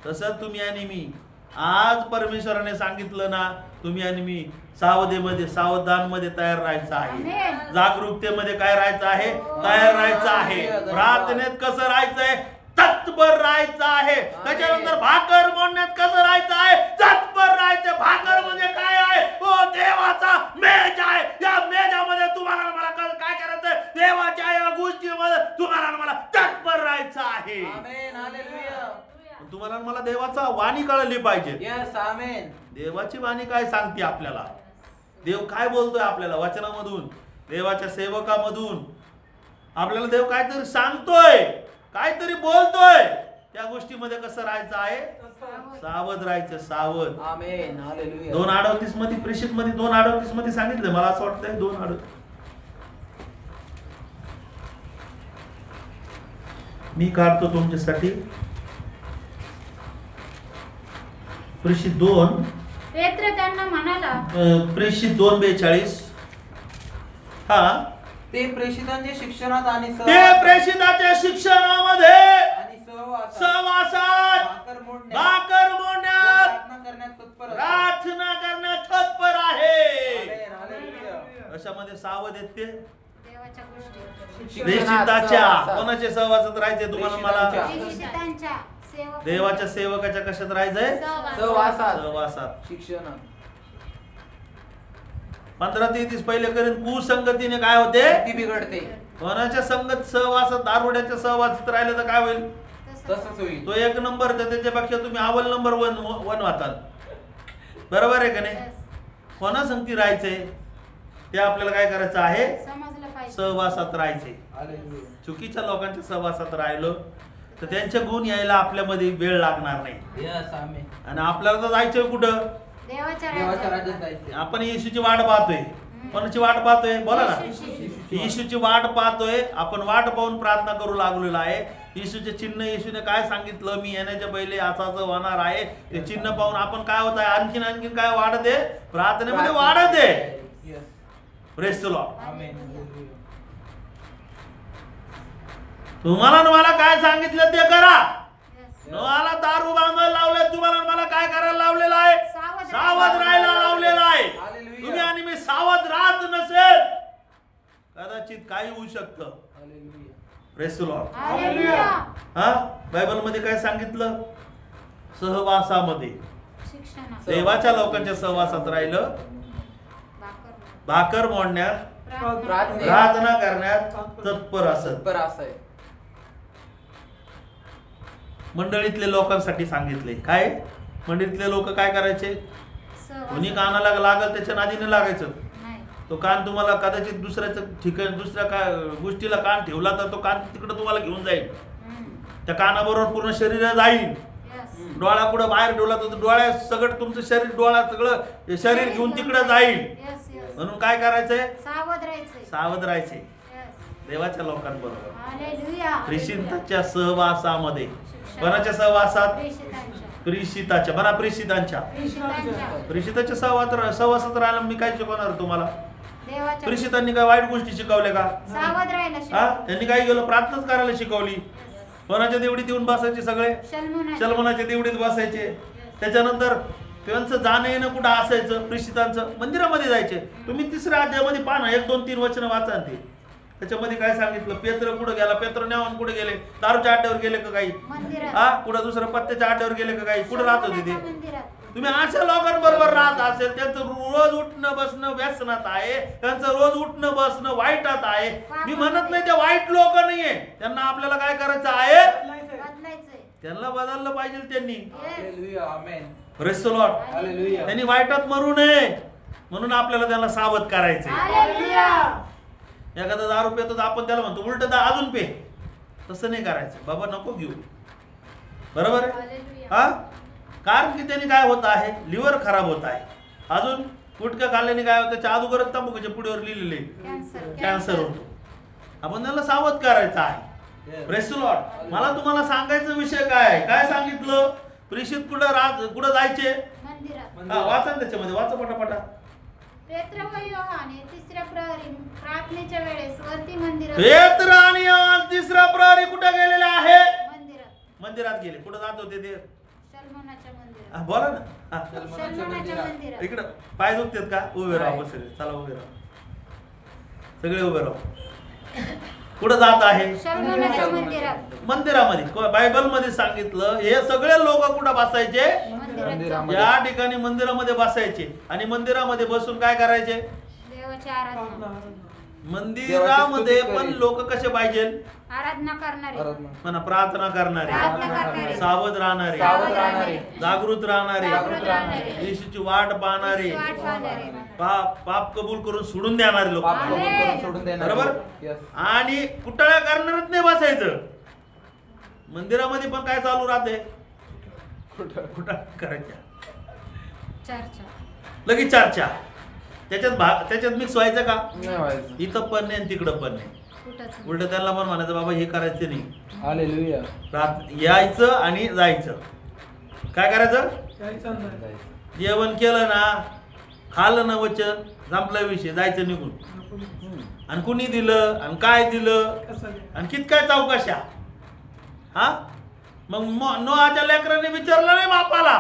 तसं तुम्ही आणि मी आज परमेश्वराने सांगितलं ना, तुम्ही आणि मी सावधेमध्ये, सावधानमध्ये तयार राहायचं आहे. आमेन. जागरूकतेमध्ये काय राहायचं आहे? तयार राहायचं आहे. प्रार्थनेत कसं राहायचंय? तत्पर राहायचं आहे. त्याच्यानंतर भाकर मोडण्यात कसं राहायचं आहे? तत्पर राहायचं. भाकर म्हणजे काय आहे? ओ देवाचा मेज आहे. या मेजामध्ये तुम्हाला मला काय करायचं? देवाच्या या गोष्टीमध्ये तुम्हाला मला तत्पर राहायचं आहे. आमेन. हालेलुया. तुम्हाला मला देवाचा वाणी कळली पाहिजे. यस. आमेन. देवाची वाणी काय सांगते आपल्याला? देव काय बोलतोय आपल्याला वचनामधून, देवाच्या सेवकामधून आपल्याला देव काहीतरी सांगतोय, काहीतरी बोलतोय. त्या गोष्टीमध्ये कसं राहायचं आहे? सावध राहायचं. सावध. आमेन. हालेलुया. 2:38 मध्ये, प्रेषित मध्ये 2:38 मध्ये सांगितलं. मला असं वाटतंय 2:38. मी काढतो तुमच्यासाठी. प्रेषित 2, पेत्र त्यांना म्हणाला. प्रेषित 2:42. हा, ते प्रेषितांच्या शिक्षणात आणि ते प्रेषिताच्या शिक्षणामध्ये आणि सहवासात भाकर मोडण्यात प्रार्थना करण्यात तत्पर असतात. प्रार्थना करण्यात तत्पर आहे. आमेन. हालेलुया. अशामध्ये सावध आहेत ते. देवाच्या गोष्टी. प्रेषिताच्या कोणाचे सहवासात राहायचे? तुम्हाला मला प्रेषितांच्या सेवक. देवाच्या सेवकाच्या कशात राहायचंय? सहवासात. सहवासात. शिक्षण. 15:33 पहिले करीन कुसंगतीने काय होते? ती बिघडते. कोणाच्या संगत सहवासात, दारुड्याच्या सहवासात राहिलं तर काय होईल? तसंच होईल. तो 1 नंबर तर त्याच्यापेक्षा तुम्ही अव्वल नंबर 1 वाचाल. बरोबर आहे का नाही? कोणा संगती राहायचंय ते आपल्याला काय करायचं आहे? समजलं पाहिजे. सहवासात राहायचे. हालेलुया. चुकीच्या लोकांच्या सहवासात राहिलो तर त्यांचे गुण यायला आपल्यामध्ये वेळ लागणार नाही. यस. आमेन. आणि आपल्याला तर जायचंय कुठं? देवाच्या देवाच्या राज्यात. राज्यात जायचे. आपण येशूची वाट पाहतोय. कोणाची वाट पाहतोय? बोला ना. येशूची. येशूची वाट पाहतोय. आपण वाट पाहून प्रार्थना करू लागलेलो आहे. येशूचे चिन्ह, येशूने काय सांगितलं? मी येण्याच्या पहिले असं होणार आहे. ते चिन्ह पाहून आपण काय होत आहे? आणखीन काय वाढत आहे? प्रार्थनेमध्ये वाढत आहे. Yes. Praise the Lord. Amen. Hallelujah. तुम्हाला न मला काय सांगितलं ते करा. Yes. मला दारू बांधायला लावले, तुम्हाला मला काय करायला लावलेलं आहे? सावध राहायला लावलेलं आहे. हालेलुया. तुम्ही आणि मी सावध राहत नसेल कदाचित काही होऊ शकतं. Hallelujah. Praise the Lord. Hallelujah. हा, बायबल मध्ये काय सांगितलं? सहवासामध्ये, शिक्षणात. देवाच्या लोकांच्या सहवासात राहिलं, भाकर मोडण्यात, प्रार्थना. प्रार्थना करण्यात तत्पर असत. तत्पर असं. मंडळीतले लोकांसाठी सांगितले. काय? मंडळीतले लोक काय करायचे? सहवास. कोणी कानाला लागल त्याच्या नादीने लागायचं. नाही. तो कान तुम्हाला कदाचित दुसऱ्याचं ठिकाण, दुसऱ्या काय गोष्टीला कान ठेवला तर तो कान तिकडे तुम्हाला घेऊन जाईल. त्या कानाबरोबर पूर्ण शरीर जाईल. Yes. डोळा कुठं बाहेर ठेवला तर डोळ्या सगळं तुमचं शरीर, डोळा सगळं शरीर घेऊन तिकडे जाईल. Yes, yes. म्हणून काय करायचंय? सावध राहायचंय. सावध राहायचे Yes. देवाच्या लोकांबरोबर. हालेलुया. प्रेषिताच्या सहवासामध्ये. कोणाच्या सहवासात? प्रेषितांच्या. प्रेषिताच्या. म्हणा प्रेषितांच्या. प्रेषितांच्या. प्रेषिताच्या सहवासात राहायला मी काय शिकवणार तुम्हाला? देवाच्या. प्रेषितांनी काय वाईट गोष्टी शिकवल्या का? सावध राहायला हा, शिकव. त्यांनी काय केलं? प्रार्थनाच करायला शिकवली. कोणाच्या देवडीत येऊन बसायचे सगळे? शलमोनाच्या देवडीत बसायचे. त्याच्यानंतर त्यांचं जाणं येणं कुठं असायचं? प्रेषितांचं मंदिरामध्ये जायचे. तुम्ही 3ऱ्या अध्यायामध्ये पहा ना, 1, 2, 3 वचन वाचा ते. त्याच्यामध्ये काय सांगितलं? पेत्र कुठं गेला? पेत्र न्यावून कुठे गेले? दारूच्या अड्ड्यावर गेले का काही? मंदिरात. हा, कुठं दुसऱ्या पत्त्याच्या अड्ड्यावर गेले का काही? कुठं राहत होते ते? शल्मनाच्या मंदिरात. तुम्ही अशा लोकांबरोबर राहत असेल, त्यांचं रोज उठणं बसणं व्यसनात आहे, त्यांचं रोज उठणं बसणं वाईटात आहे. मी म्हणत नाही ते वाईट लोक नाहीये, त्यांना आपल्याला काय करायचं आहे? बदलायचंय. त्यांना बदललं पाहिजे त्यांनी. Hallelujah, amen. Praise the Lord. Hallelujah. त्यांनी वाईटात मरू नये म्हणून आपल्याला त्यांना सावध करायचंय. हालेलुया. एखादा दारू पितो तर आपण त्याला म्हणतो उलट अजून पे. तसं नाही करायचं बाबा, नको घेऊ. बरोबर आहे? हालेलुया. हा, कारण की त्यांनी काय होत आहे? लिव्हर खराब होत आहे. अजून गुटखा खाल्ल्याने काय होतं? चहा अगोदरच तंबाखूच्या पुढीवर लिहिलेले कॅन्सर होतो. आपण त्यांना सावध करायचं आहे. Praise the Lord. मला तुम्हाला सांगायचा विषय काय आहे? काय सांगितलं? प्रेषित कुठं जायचे? मंदिरात. हा, वाचा ना त्याच्यामध्ये, वाचा पटापटा. पेत्र व योहाने तिसऱ्या प्रहरी प्रार्थनेच्या वेळेस वरती मंदिरात. पेत्र आणि योहान तिसरा प्रहरी कुठे गेलेले आहे? मंदिरात. मंदिरात गेले. कुठं जात होते ते? शल्मनाच्या मंदिरात. हा, बोला ना. हा. शल्मनाच्या मंदिरात. इकडं पाय दुखतात का? उभे राहा सगळे. चला उभे राहा, सगळे उभे राहा. कुठं जात आहे? शल्मनाच्या मंदिरात. मंदिरामध्ये. बायबल मध्ये सांगितलं हे सगळे लोक कुठं बसायचे? मंदिरात. या ठिकाणी मंदिरामध्ये बसायचे. आणि मंदिरामध्ये बसून काय करायचे? देवाची आराधना. मंदिरामध्ये पण लोक कसे पाहिजे? आराधना करणारे. म्हणा, प्रार्थना करणारे, प्रार्थना करणारे. सावध राहणारे, सावध राहणारे. जागृत राहणारे, जागृत राहणारे. येशूची वाट पाहणारे, वाट पाहणारे. पाप कबूल करून सोडून देणारे लोक. पाप कबूल करून सोडून देणार. बरोबर? Yes. आणि कुटाळ्या करणारच नाही बसायचं. मंदिरामध्ये पण काय चालू राहते? कुटाळ्या करायच्या, चर्चा. लगेच चर्चा. त्याच्यात मिक्स व्हायचं का? नाही व्हायचं. इथं पण नाही आणि तिकडं पण नाही. कुठंच. उलट त्यांना पण म्हणायचं बाबा हे करायचं नाही. हालेलुया. यायचं आणि जायचं. काय करायचं? जेवण केलं ना, खाल्लं ना वचन, संपला विषय, जायचं निघून. आणि कुणी दिलं आणि काय दिलं आणि कित काय चौकशा. हा, मग नोआच्या लेकरांनी विचारलं नाही बापाला,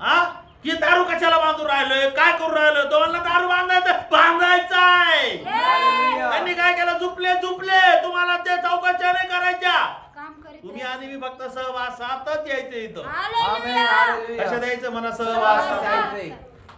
हा, की दारू कशाला बांधून राहिलोय, काय करून राहिलोय? तो म्हणला दारू बांधायचा आहे. त्यांनी काय केलं? झुपले. तुम्हाला ते चौकशा नाही करायच्या. काम करीत. तुम्ही आणि मी फक्त सहवासातच यायचं इथं. आमेन. हालेलुया. कशा द्यायचं म्हणा? सहवासात.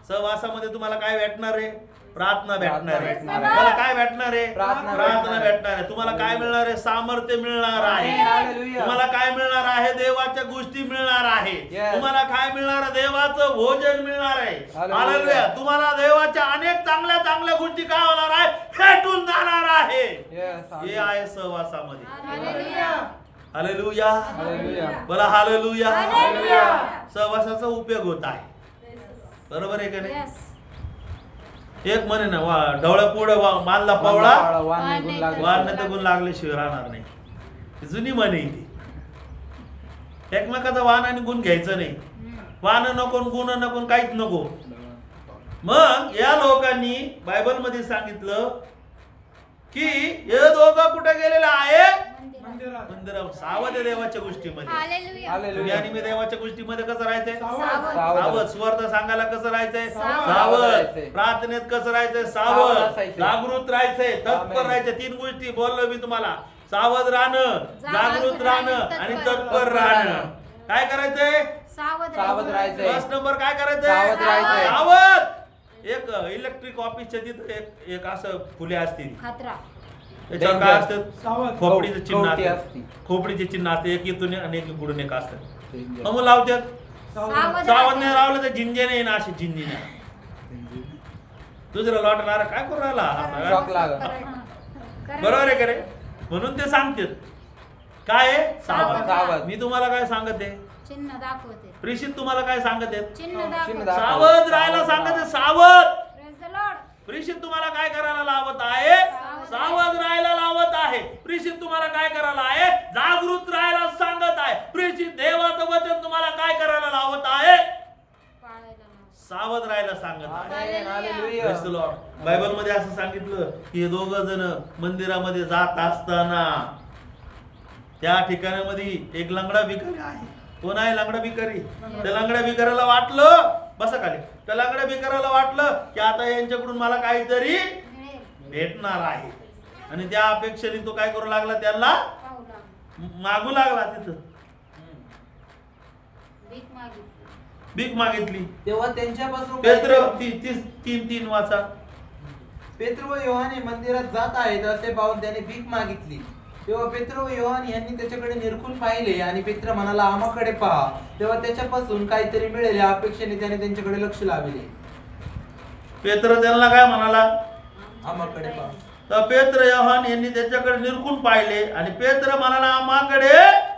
सहवासामध्ये तुम्हाला काय भेटणार आहे? प्रार्थना भेटणार आहे. भेटणार आहे. तुम्हाला काय भेटणार आहे? प्रार्थना भेटणार आहे. तुम्हाला काय मिळणार आहे? सामर्थ्य मिळणार आहे. हालेलुया. तुम्हाला काय मिळणार आहे? देवाच्या गोष्टी मिळणार आहे. Yes. तुम्हाला काय मिळणार आहे? देवाचं भोजन मिळणार आहे. हालेलुया. हालेलुया. तुम्हाला देवाच्या अनेक चांगल्या गोष्टी काय होणार आहे? भेटून जाणार आहे. Yes. हे आहे सहवासामध्ये. हालेलुया. हालेलुया. हालेलुया. बोला हालेलुया. हालेलुया. सहवासाचा उपयोग होत आहे. बरोबर आहे का नाही? Yes. एक म्हणे ना, ढवळ्या पुढे मानला पवळा, वाण निघून लागले. वाढ नाही तर गुण लागल्याशिवाय राहणार नाही. ही जुनी म्हणे आहे ती. एकमेकाचा वाण आणि गुण घ्यायचं नाही. वाण नको, गुण नको, काहीच नको. मग या लोकांनी बायबल मध्ये सांगितलं की हे दोघं कुठे गेलेले आहे? मंदिरात. सावध आहे देवाच्या गोष्टीमध्ये. हालेलुया. तुम्ही हालेलुया. आणि मी देवाच्या गोष्टीमध्ये कसं राहायचंय? सावध. सावध. स्वर्ध सांगायला कसं राहायचंय? सावध. सावध. राहायचंय. प्रार्थनेत कसं राहायचंय? सावध सावध. असायचंय. जागृत राहायचंय, तत्पर आमेन. राहायचं. 3 गोष्टी बोललो मी तुम्हाला. सावध राहणं, जागृत राहणं आणि तत्पर राहणं. काय करायचंय? सावध सावध राहायचंय. फर्स्ट नंबर काय करायचंय? सावध राहायचंय. सावध. एक इलेक्ट्रिक ऑफिसच्या तिथं एक असं फुले असतील, खतरा. त्याच्यावर काय असतं? खोपडीचं चिन्ह कवटी असतं. असती. खोपडीचे चिन्ह असते. एक इथून आणि एक इकडून एक असतं. Danger. मग लावतात. सावध सावध नाही लावलं तर झिंजे नाही ना, अशी झिंजी नाही. दुसरं लॉटणार काय करू राहिला हा शॉक सगळा? लागला. बरोबर आहे का रे? म्हणून ते सांगतात काय आहे? सावध. सावध. मी तुम्हाला काय सांगत आहे? चिन्ह दाखवते. प्रेषित तुम्हाला काय सांगत आहेत? चिन्ह चिन्ह दाखवते. दाखव. सावध राहायला सांगत आहे. सावध. Praise the Lord. प्रेषित तुम्हाला काय करायला लावत आहे? सावध राहायला लावत आहे. प्रेषित तुम्हाला काय करायला आहे? जागृत राहायला सांगत आहे. प्रेषित देवाचं वचन तुम्हाला काय करायला लावत आहे? पाळायला लाव. सावध राहायला सांगत आहे. Amen. Hallelujah. Praise the Lord. Bible मध्ये असं सांगितलं की हे दोघं जण मंदिरामध्ये जात असताना त्या ठिकाणामध्ये एक लंगडा भिकारी आहे. कोण आहे लंगडा भिकारी? त्या लंगड्या भिकाऱ्याला वाटलं, बसा खाली, त्या लंगड्या भिकाऱ्याला वाटलं की आता यांच्याकडून मला काहीतरी मिळेल. भेटणार आहे. आणि त्या अपेक्षेने तो काय करू लागला, त्यांना पाहू लागला. मागू लागला. तिथं भीक मागितली. भीक मागितली. तेव्हा त्यांच्यापासून पेत्र 3:3 वाचा. पेत्र व योहाने मंदिरात जात आहेत असे पाहून त्याने भीक मागितली. तेव्हा पेत्र व योहान यांनी त्याच्याकडे निरखून पाहिले आणि पेत्र म्हणाला, आम्हाकडे पहा. तेव्हा त्याच्यापासून काहीतरी मिळेल या अपेक्षेने त्याने त्यांच्याकडे लक्ष लावले. पेत्र त्यांना काय म्हणाला, आम्हाकडे पहा. तर पेत्र योहान यांनी त्याच्याकडे निरखून पाहिले आणि पेत्र म्हणाला, आम्हाकडे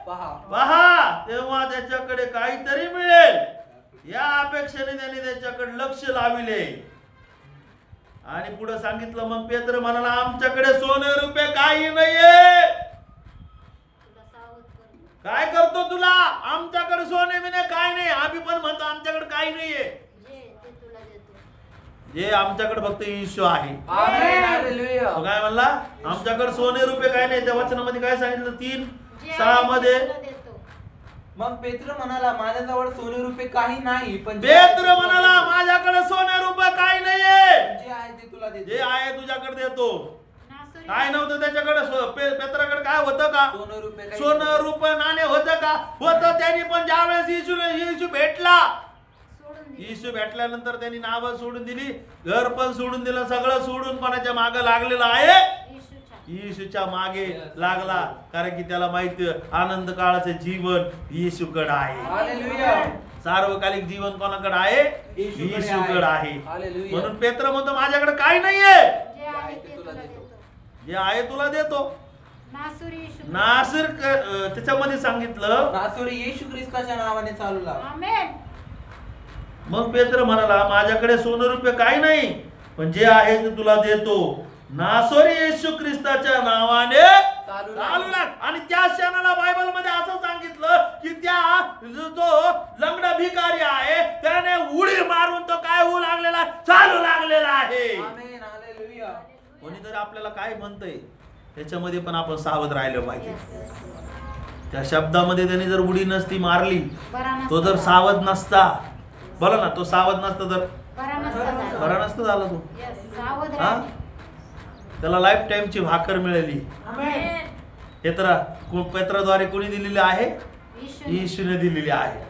पहा. पहा. तेव्हा त्याच्याकडे काहीतरी मिळेल या अपेक्षेने त्यांनी त्याच्याकडे लक्ष लाविले. आणि पुढे सांगितलं, मग पेत्र म्हणाला, आमच्याकडे सोने रुपये काही नाहीये. तुला सावध करतो. काय करतो तुला, आमच्याकडे सोने बिने काय नाही. आम्ही पण म्हणतो आमच्याकडे काही नाहीये. जे ते तुला देतो. जे आमच्याकडे फक्त येशू आहे. आमेन. हालेलुया. तो काय म्हणला, आमच्याकडे सोने रुपये काय नाही. त्या वचनामध्ये काय सांगितलं, जे 3:6 आहे मध्ये ते तुला देतो. मग पेत्र म्हणाला, माझ्याजवळ सोने रुपये काही नाही, पण पेत्र म्हणाला, माझ्याकडे सोने रुपये काही नाहीये. जे आहे ते तुला देतो. जे आहे तुझ्याकडे देतो. नासोरी काय नव्हतं त्याच्याकडे, पेत्राकडे काय होतं का, सोनं रुपये काही सोनं रुपये नाणे होतं का, होतं. त्यांनी पण ज्यावेळेस येशू भेटला, सोडून दिली. येशू भेटल्यानंतर त्यांनी नावं सोडून दिली, घर पण सोडून दिलं, सगळं सोडून कोणाच्या मागे लागलेलं आहे, येशूच्या. येशूच्या मागे लागला. कारण की त्याला माहिती, आनंद काळाचे जीवन येशूकडे आहे. हालेलुया. सार्वकालिक जीवन कोणाकडे आहे, येशूकडे येशूकडे आहे. हालेलुया. म्हणून पेत्र म्हणतो, माझ्याकडे काही नाहीये. जे आहे ते तुला देतो. जे आहे तुला देतो. नासोरी येशू. नासिर त्याच्यामध्ये सांगितलं. नासोरी येशू ख्रिस्ताच्या नावाने चालू लाव. आमेन. मग पेत्र म्हणाला, माझ्याकडे सोनं रुपये काही नाही, पण जे आहे ते तुला देतो. नासोरी येशू ख्रिस्ताच्या नावाने चालू चालू लाग. आणि त्या क्षणाला बायबल मध्ये असं सांगितलं की त्या जो लंगडा भिकारी आहे त्याने उडी मारून तो काय होऊ लागलेला, चालू लागलेला आहे. आमेन. हालेलुया. कोणीतरी आपल्याला काय म्हणतंय त्याच्यामध्ये पण आपण सावध राहिलं पाहिजे. त्या शब्दामध्ये त्याने जर उडी नसती मारली, बरा तो जर नसता. सावध नसता, बोला ना, तो सावध नसता तर बरा नसता झाला. बरा नसता झाला तो. Yes, सावध हा? राहा. त्याला लाईफ टाइमची भाकर मिळाली. आमेन. पेत्राद्वारे कोणी दिलेली आहे, येशूने. येशूने दिलेली आहे.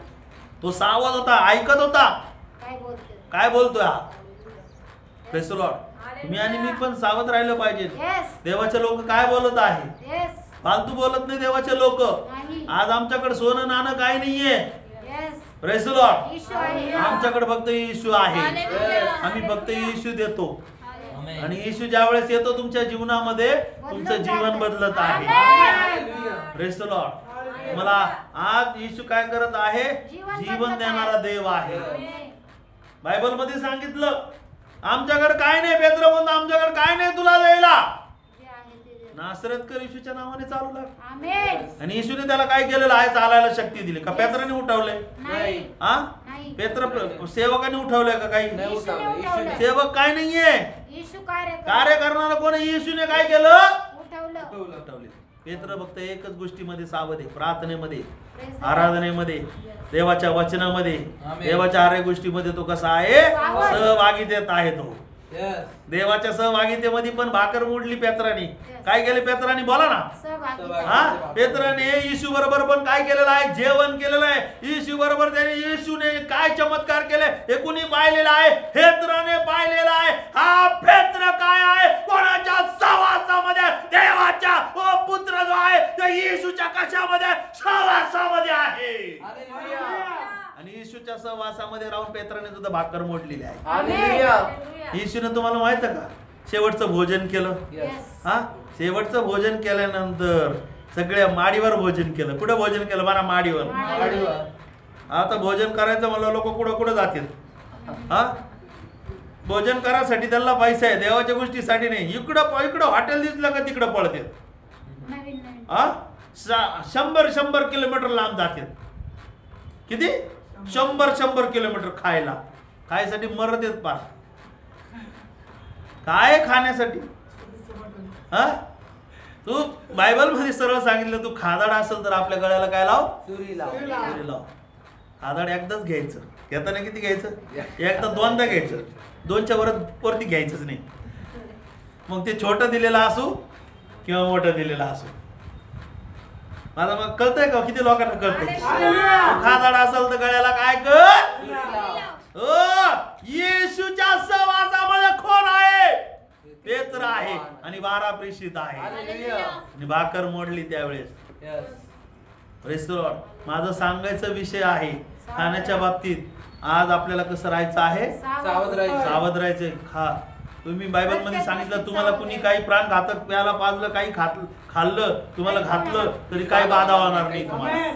तो सावध होता, ऐकत होता. काय बोलते? काय बोलतोय हा? Praise the Lord. तुम्ही आणि मी पण सावध राहिलं पाहिजे. Yes, देवाचे लोक काय बोलत आहे, yes, फालतू बोलत नाही देवाचे लोक. नाही. आज आमच्याकडे सोनं नाणं काही नाहीये. Yes, Praise the Lord. येशू आहे. आमच्याकडे फक्त येशू आहे. आम्ही फक्त येशू देतो. आमेन. आणि येशू ज्या वेळेस येतो तुमच्या जीवनामध्ये, तुमचं जीवन बदलत आहे. हालेलुया. Praise the Lord. मला आज येशू काय करत आहे, जीवन देणारा देव आहे. बायबल मध्ये सांगितलं, आमच्याकडे काय नाही. पेत्र म्हणतो, आमच्याकडे काय नाही तुला द्यायला. जे आहे ते दे. नासरतकर येशूच्या नावाने चालू लाग. आमेन. आणि येशूने त्याला काय केलेलं आहे, चालायला शक्ती दिली का? पेत्राने उठवलंय? नाही. हा, नाही. पेत्र सेवकाने उठवलंय का? काही नाही येशूने उठवलं. उठवलं. सेवक काय नाहीये. येशू कार्य कार्य करणारा कोण आहे? येशूने काय केलं, उठवलं. उठवले. पेत्र फक्त एकच गोष्टीमध्ये सावध आहे, प्रार्थनेमध्ये, Praise the आराधनेमध्ये, देवाच्या वचनामध्ये, आमेन. देवाच्या आर्य गोष्टीमध्ये तो कसा आहे, सावध. सहभागितेत आहे तो. Yes. देवाच्या सहभागितेमध्ये पण भाकर मोडली पेत्राने. काय केले पेत्राने, बोला ना. सहभागी. हा, पेत्राने येशू बरोबर पण काय केलेलं आहे, जेवण केलेलं आहे. येशू बरोबर त्याने, येशूने काय चमत्कार केले हे कुणी पाहिलेलं आहे, पेत्राने पाहिलेलं आहे. हा पेत्र काय आहे, कोणाच्या सहवासामध्ये, देवाच्या पुत्र जो आहे तो येशूच्या कशामध्ये, सहवासामध्ये आहे. हालेलुया. आणि येशूच्या सहवासामध्ये राहून पेत्राने सुद्धा भाकर मोडलेली आहे. हालेलुया. येशूने तुम्हाला माहित आहे का, शेवटचं भोजन केलं. Yes. हा, शेवटचं भोजन केल्यानंतर सगळ्या माडीवर भोजन केलं. कुठं भोजन केलं बघा, माडीवर. हालेलुया. आता भोजन करायचं म्हणलं, लोक कुठं कुठं जातात. हा, भोजन करायसाठी त्यांना पैसा आहे, देवाच्या गोष्टीसाठी नाही. इकडं हॉटेल दिसलं का तिकडं पळतात. नवीन नवीन. हा, 100 किलोमीटर लांब जातात. किती? 100 किलोमीटर खायसाठी मरत येत पार. काय खाण्यासाठी? हा, तू बायबल मध्ये सरळ सांगितलं, तू खादाड असेल तर आपल्या गळ्याला काय लाव, सुरी लाव. सुरी लाव. खादाड एकदाच घ्यायचं. घेताना किती घ्यायचं? एकदा दोनदा घ्यायचं. 2च्या वरती घ्यायचंच नाही. मग ते छोटं दिलेलं असू किंवा मोठं दिलेलं असो. माझं मग कळतंय का किती लोकांना कळतंय? खादाड असेल तर गळ्याला काय कर. येशूच्या सहवासामध्ये कोण आहे? पेत्र आहे आणि 12 प्रेषित आहे. आणि भाकर मोडली त्यावेळेस. Praise the Lord. माझं सांगायचा विषय आहे खाण्याच्या बाबतीत. आज आपल्याला कसं राहायचं आहे? सावध राहायचंय. तुम्ही बायबल मध्ये सांगितलं तुम्हाला कुणी काही प्राण घातक प्यायला पाजलं, काही खाल्लं, तुम्हाला घातलं तरी काही बाधा होणार नाही तुम्हाला.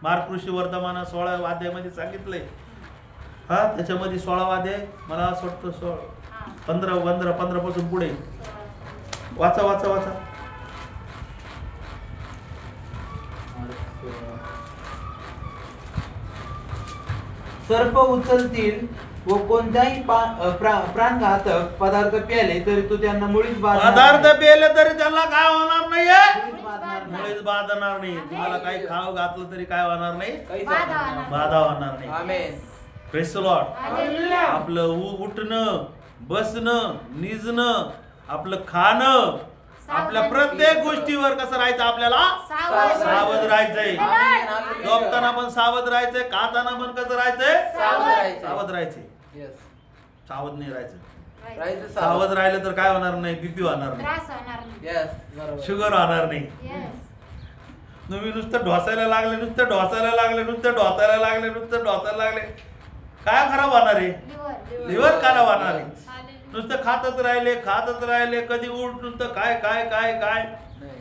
मार्क ऋषी वर्तमान 16 अध्यायामध्ये सांगितलंय. त्याच्यामध्ये 16 अध्याय मला असं वाटतं 15 पासून पुढे वाचा. सर्प उचलतील व कोणत्याही प्राणघातक पदार्थ प्याले तरी तो त्यांना मुळीच पदार्थ प्याले तरी त्यांना काय होणार नाहीये? मुळीच बाधणार नाही. तुम्हाला काही खाऊ घातलं तरी काय होणार नाही? बाधा होणार नाही. आमेन. Praise the Lord. आपलं उठणं, बसणं, निजणं, आपलं खाणं, आपल्या प्रत्येक गोष्टीवर कसं राहायचं? आपल्याला सावध राहायचंय. झोपताना पण सावध राहायचंय, खाताना पण कसं राहायचंय? सावध राहायचंय. सावध नाही राहायचं. सावध राहिलं तर काय होणार नाही? बीपी होणार नाही, शुगर होणार नाही. तुम्ही नुसतं ढोसायला लागले, काय खराब होणार आहे? लिव्हर खराब होणार आहे. नुसतं खातच राहिले कधी उठ नुसतं काय.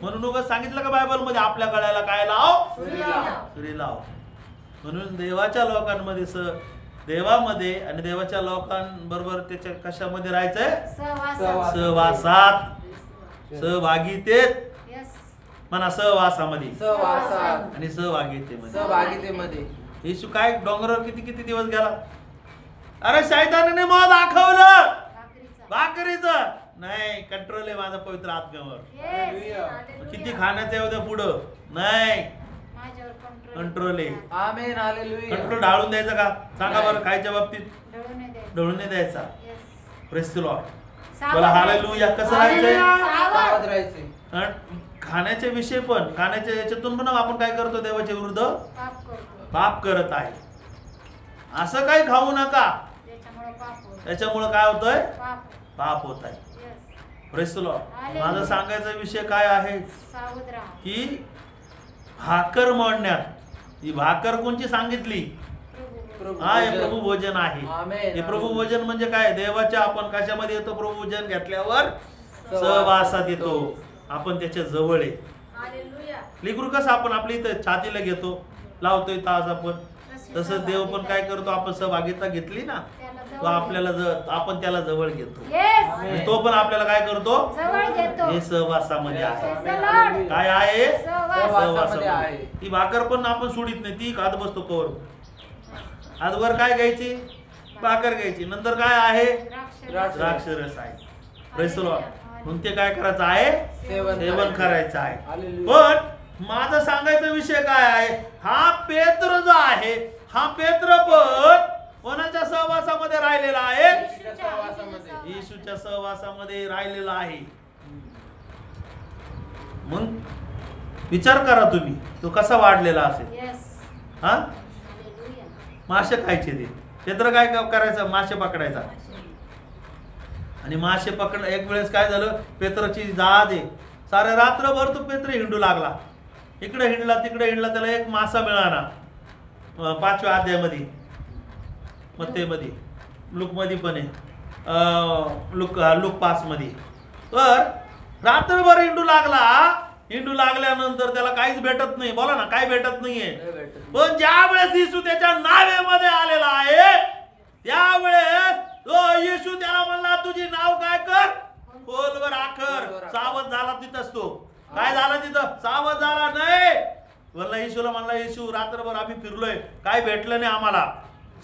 म्हणून उगाच सांगितलं का बायबल मध्ये आपल्या गळ्याला काय लाव? सुरी लाव. म्हणून देवाच्या लोकांमध्ये देवामध्ये आणि देवाच्या लोकांबरोबर त्याच्या कशामध्ये राहायचंय? सहवासात, सहभागितेत. म्हणा सहवासामध्ये आणि सहभागितेमध्ये. येशू काय डोंगरावर किती दिवस गेला? अरे शैतानाने मोह दाखवलं भाकरीचं नाही. कंट्रोल आहे माझा पवित्र आत्म्यावर. किती खाण्याचं येऊ द्या पुढं नाही, कंट्रोल आहे. आमेन. हालेलुया. कंट्रोल ढाळून द्यायचा का? सांगा बरं. खायच्या बाबतीत ढळून नाही द्यायचा. Praise the Lord. बोला हालेलुया. कसं राहायचंय? खाण्याच्या विषय पण खाण्याच्या याच्यातून पण आपण काय करतो? देवाच्या विरुद्ध पाप करत आहे. असं काही खाऊ नका, त्याच्यामुळे काय होतंय? पाप होत आहे. Praise the Lord. माझा सांगायचा विषय काय आहे की भाकर मोडण्यात. ही भाकर कोणची सांगितली? हे प्रभू भोजन आहे. हे प्रभू भोजन म्हणजे काय? देवाच्या आपण कशामध्ये येतो? प्रभू भोजन घेतल्यावर सहवासात येतो. आपण त्याच्या जवळ आहे. लेकरू कसं आपण आपल्या इथं छातीला घेतो, लावतोय ताज आपण, तसं देव पण काय करतो? आपण सहभागिता घेतली ना, तो आपल्याला आपण त्याला जवळ घेतो. तो पण आपल्याला काय करतो? हे सहवासामध्ये आहे. काय आहे? सहवासामध्ये. ती भाकर पण आपण सोडित नाही, ती खात बसतो कवर. आजवर काय घ्यायची? भाकर घ्यायची. नंतर काय आहे? द्राक्ष रस आहे. Praise the Lord. म्हणून ते काय करायचं आहे? सेवन करायचं आहे. पण माझा सांगायचा विषय काय आहे? हा पेत्र जो आहे, हा पेत्र पण कोणाच्या सहवासामध्ये राहिलेला आहे? येशूच्या सहवासामध्ये राहिलेला आहे. मग विचार करा तुम्ही, तो कसा वाढलेला असेल. मासे खायचे ते. पेत्र काय करायचं? मासे पकडायचा. आणि मासे पकड एक वेळेस काय झालं? पेत्राची जहाज आहे, सारे रात्रभर तो पेत्र हिंडू लागला. इकडे हिंडला तिकडे हिंडला, त्याला एक मासा मिळाला. 5व्या अध्यायामध्ये, मत्तेमध्ये, लूकमध्ये पण आहे, लूक 5 मध्ये. तर रात्रभर हिंडू लागल्यानंतर त्याला काहीच भेटत नाही. बोला ना, काय भेटत नाहीये. पण ज्या वेळेस येशू त्याच्या नावेमध्ये आलेला आहे, त्यावेळेस येशू त्याला म्हणला, तुझी नाव काय कर? खोलवर आखर. सावध झाला तिथंच तो. काय झालं तिथं? सावध झाला नाही. म्हणला येशूला, म्हणला येशू रात्रभर आम्ही फिरलोय, काय भेटलं नाही आम्हाला.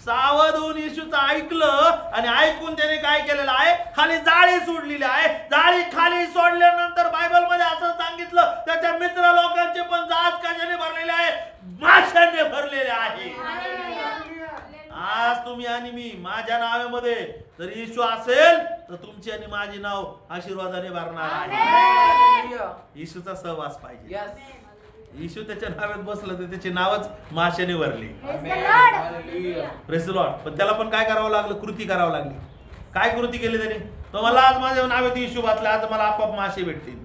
सावध होऊन येशूचं ऐकलं आणि ऐकून त्याने काय केलेलं आहे? खाली जाळी सोडलेली आहे. जाळी खाली सोडल्यानंतर बायबल मध्ये असं सांगितलं, त्याच्या मित्र लोकांचे पण जहाज कशाने भरलेले आहे? माशाने भरलेले आहे. आज तुम्ही आणि मी माझ्या नावामध्ये जर येशू असेल तर तुमची आणि माझी नाव आशीर्वादाने भरणार आहे. येशूचा सहवास पाहिजे. येशू त्याच्या नावात बसलं तर त्याची नावच माशाने भरली. Praise the Lord. पण त्याला पण काय करावं लागलं? कृती करावं लागली. काय कृती केली त्यांनी? तो मला आज माझ्या नावात येशू बसला, आज मला आपाप मासे भेटतील.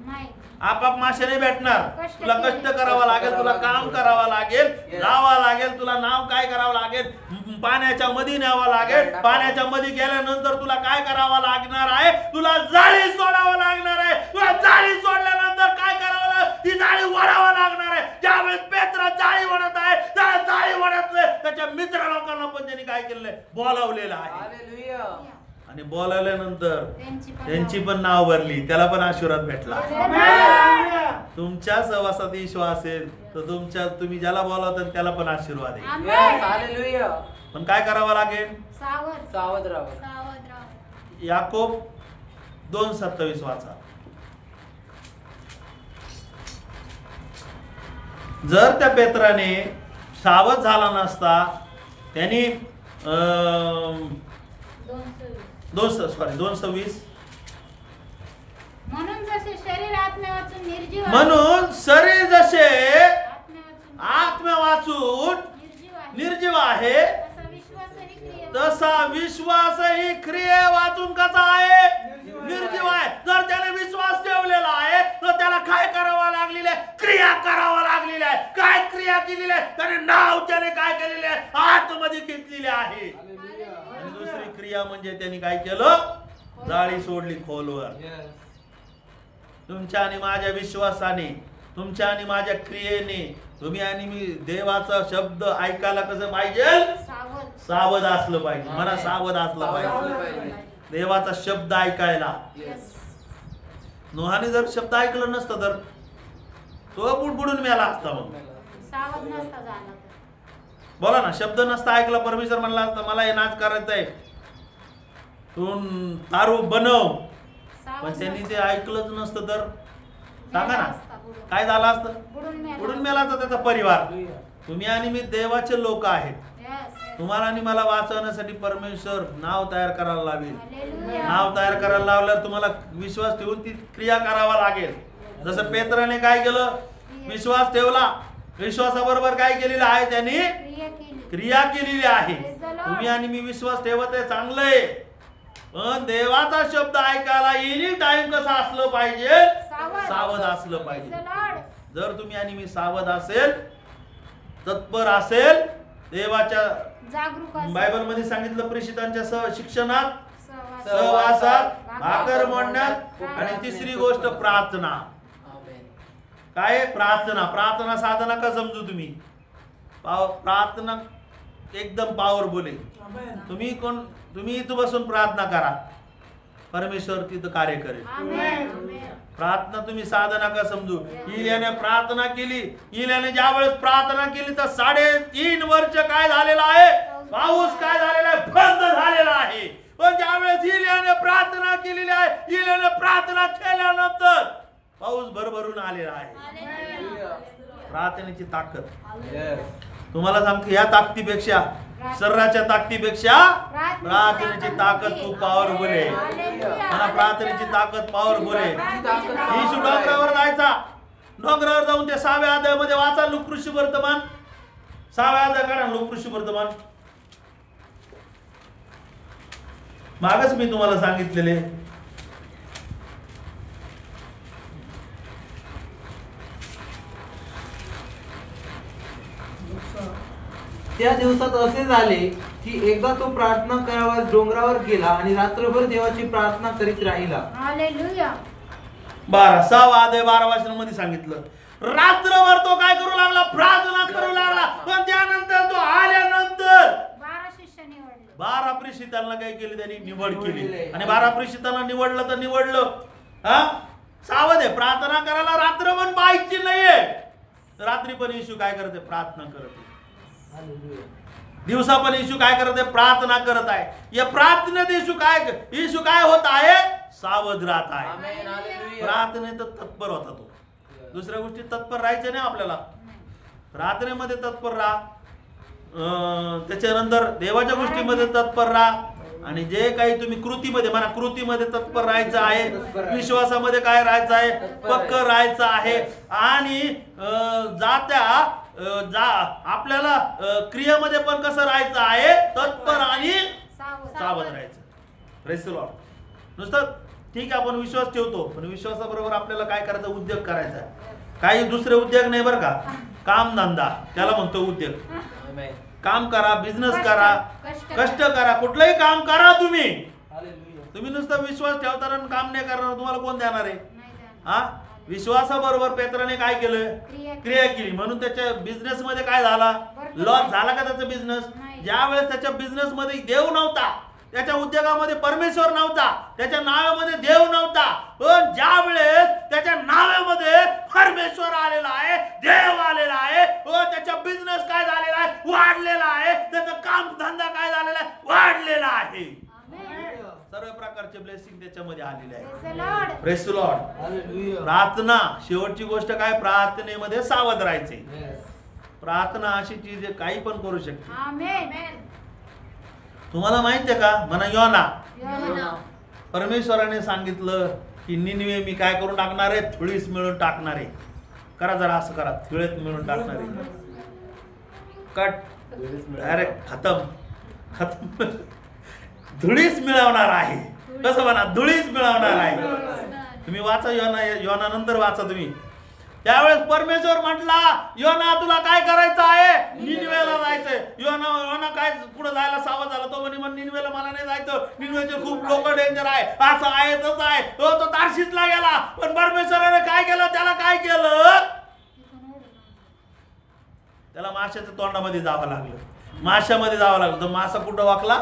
आपाप मासे नाही भेटणार. तुला कष्ट करावं लागेल, तुला काम करावं लागेल, जावं लागेल, तुला नाव काय करावं लागेल, पाण्याच्या मध्ये न्यावं लागेल. पाण्याच्या मध्ये गेल्यानंतर तुला काय करावं लागणार आहे? तुला जाळी सोडावं लागणार आहे. तुला जाळी सोडल्यानंतर काय करावं लागेल? ती जाळी वडावं लागणार आहे. ज्यावेळेस पेत्र जाळी वडत आहे, त्याला जाळी वडतले त्याच्या मित्र लोकांना पण त्यांनी काय केलंय? बोलावलेलं आहे. आणि बोलावल्यानंतर त्यांची पण नाव भरली, त्याला पण आशीर्वाद भेटला. तुमच्या सहवासात येशू असेल तर तुम्ही ज्याला बोलावता त्याला पण आशीर्वाद आहे. पण काय करावं लागेल? सावध राहावं. याकोब 2:27 वाचा. जर त्या पेत्राने सावध झाला नसता, त्यांनी 2:26 म्हणून जसे शरीर आत्म्या वाचून निर्जीव म्हणून शरीर जसे आत्म्या वाचून आत्म्या वाचून निर्जीव आहे तसा विश्वासही क्रिये वाचून कसा आहे? निर्जीव आहे. जर त्याने विश्वास ठेवलेला आहे तर त्याला काय करावं लागलेलं आहे? क्रिया करावं लागलेली आहे. काय क्रिया केलेली आहे? त्याने नाव त्याने काय केलेले आहे? आतमध्ये घेतलेली आहे. आणि दुसरी क्रिया म्हणजे त्यांनी काय केलं? जाळी सोडली खोलवर. तुमच्या आणि माझ्या विश्वासाने, तुमच्या आणि माझ्या क्रियेने तुम्ही आणि मी देवाचा शब्द ऐकायला कसं पाहिजे? सावध असलं पाहिजे. मला सावध असलं पाहिजे देवाचा शब्द ऐकायला. नोहाने जर शब्द ऐकलं नसतं तर तो बुडबुडून मेला असता. मग सावध नसता झाला. बोला ना, शब्द नसता ऐकला, परमेश्वर म्हणला असता मला हे नाच करायचंय, तू तारू बनव, पण त्यांनी ते ऐकलंच नसतं तर सांगा ना काय झालं असतं? बुडून मेला असता त्याचा परिवार. तुम्ही आणि मी देवाचे लोक आहेत. तुम्हाला आणि मला वाचवण्यासाठी परमेश्वर नाव तयार करायला लावेल. नाव तयार करायला लावल्यावर तुम्हाला विश्वास ठेवून ती क्रिया करावा लागेल. जसं पेत्राने काय केलं? विश्वास ठेवला. विश्वासाबरोबर काय केलेलं आहे? त्यांनी क्रिया केलेली आहे. तुम्ही आणि मी विश्वास ठेवत आहे, चांगलंय, पण देवाचा शब्द ऐकायला एनी टाइम कसं असलं पाहिजे? सावध असलं पाहिजे. जर तुम्ही आणि मी सावध असेल, तत्पर असेल, देवाच्या बायबल मध्ये सांगितलं प्रेषितांच्या शिक्षणात, सहवासात, भाकर मोडण्यात, आणि तिसरी गोष्ट प्रार्थना. काय? प्रार्थना. प्रार्थना साधना का समजू तुम्ही? प्रार्थना एकदम पॉवरफुल आहे. तुम्ही इथं बसून प्रार्थना करा, परमेश्वर तिथं कार्य करेल. प्रार्थना तुम्ही साधना का समजू. इल्याने प्रार्थना केली. इल्याने ज्या वेळेस प्रार्थना केली तर 3.5 वर्ष काय झालेलं आहे? पाऊस काय झालेला आहे? बंद झालेला आहे. पण ज्या वेळेस इल्याने प्रार्थना केलेली आहे, इल्याने प्रार्थना केल्यानंतर पाऊस भरभरून आलेला आहे. प्रार्थनेची ताकद तुम्हाला सांगतो, या ताकदीपेक्षा, शरीराच्या ताकदीपेक्षा प्रार्थनेची ताकद खूप पॉवरफुल आहे. मला प्रार्थनेची ताकद पॉवरफुल आहे. येशू डोंगरावर जायचा. डोंगरावर जाऊन त्या 6व्या अध्यायामध्ये वाचा लूकास वर्तमान. 6व्या अध्याय काढा लूकास वर्तमान. मागच मी तुम्हाला सांगितलेले त्या दिवसात असे झाले की एकदा तो प्रार्थना करावा डोंगरावर गेला आणि रात्रभर देवाची प्रार्थना करीत राहिला. हालेलुया. 6वा अध्याय 12 वचनामध्ये सांगितलं, रात्रभर तो काय करू लागला? प्रार्थना करू लागला. पण त्यानंतर तो आल्यानंतर 12 शिष्य निवडले. 12 प्रेषितांना काय केले? त्यांनी निवड केली. आणि 12 प्रेषितांना निवडलं तर निवडलं. सावध आहे. प्रार्थना करायला रात्रभर पाहायची नाहीये. रात्री पण येशू काय करते? प्रार्थना करते. दिवसा पण येशू काय करत आहे? प्रार्थना करत आहे. या प्रार्थनेत येशू काय होत आहे? सावध राहत आहे. प्रार्थनेत तत्पर होता तो. दुसऱ्या गोष्टी तत्पर राहायचं नाही आपल्याला. प्रार्थनेमध्ये तत्पर राहा. त्याच्यानंतर देवाच्या गोष्टीमध्ये तत्पर राहा आणि जे काही तुम्ही कृतीमध्ये म्हणा कृतीमध्ये तत्पर राहायचं आहे, विश्वासामध्ये काय राहायचं आहे, पक्क राहायचं आहे आणि आपल्याला क्रियेमध्ये पण कसं राहायचं आहे, तत्पर आणि सावध राहायचं. Praise the Lord. नुसतं ठीक आहे आपण विश्वास ठेवतो पण विश्वासाबरोबर आपल्याला काय करायचं, उद्योग करायचा आहे. काही दुसरे उद्योग नाही बरं का, काम धंदा त्याला म्हणतो उद्योग. काम करा, बिझनेस करा, कष्ट करा, कुठलंही काम करा. तुम्ही नुसतं विश्वास ठेवताना काम नाही करणार, तुम्हाला कोण देणार आहे? हा, विश्वासाबरोबर पेत्राने काय केलं, क्रिया केली, म्हणून त्याच्या बिझनेस मध्ये काय झाला, लॉस झाला का त्याचा बिझनेस? ज्या वेळेस त्याच्या बिझनेस मध्ये देव नव्हता, त्याच्या उद्योगामध्ये परमेश्वर नव्हता, त्याच्या नावामध्ये देव नव्हता, पण ज्या वेळेस त्याच्या नावामध्ये परमेश्वर आलेला आहे, देव आलेला आहे, व त्याचा बिझनेस काय झालेला आहे, वाढलेला आहे, त्याचा काम धंदा काय झालेला आहे, वाढलेला आहे. सर्व प्रकारचे ब्लेसिंग त्याच्यामध्ये आलेले आहे. Praise the Lord. प्रार्थना, शेवटची गोष्ट काय, प्रार्थनेमध्ये सावध राहायचे. प्रार्थना अशी चीज आहे, काही पण करू शकते. आमेन. तुम्हाला माहिती आहे का, म्हणा योना परमेश्वराने सांगितलं की निनिवे मी काय करून टाकणार आहे, थोडीच मिळून टाकणार आहे. करा जरा असं करा, थोडीच मिळून टाकणार आहे. कट, डायरेक्ट खतम धुळीच मिळवणार आहे. कसं म्हणा, धुळीच मिळवणार आहे. तुम्ही वाचा योना नंतर वाचा तुम्ही. त्यावेळेस परमेश्वर म्हटला, योना तुला काय करायचं आहे, निनिवेला जायचंय. योना काय पुढे जायला सावध झाला. तो म्हणे निनिवेला मला नाही जायचं, निनिवेचे खूप लोक डेंजर आहे, असं आहे तसं आहे. तो तार्शीसला गेला, पण परमेश्वराने काय केलं, त्याला काय केलं, त्याला माशाच्या तोंडामध्ये जावं लागलं, माशामध्ये जावं लागलं. तर मासा कुठं वाकला,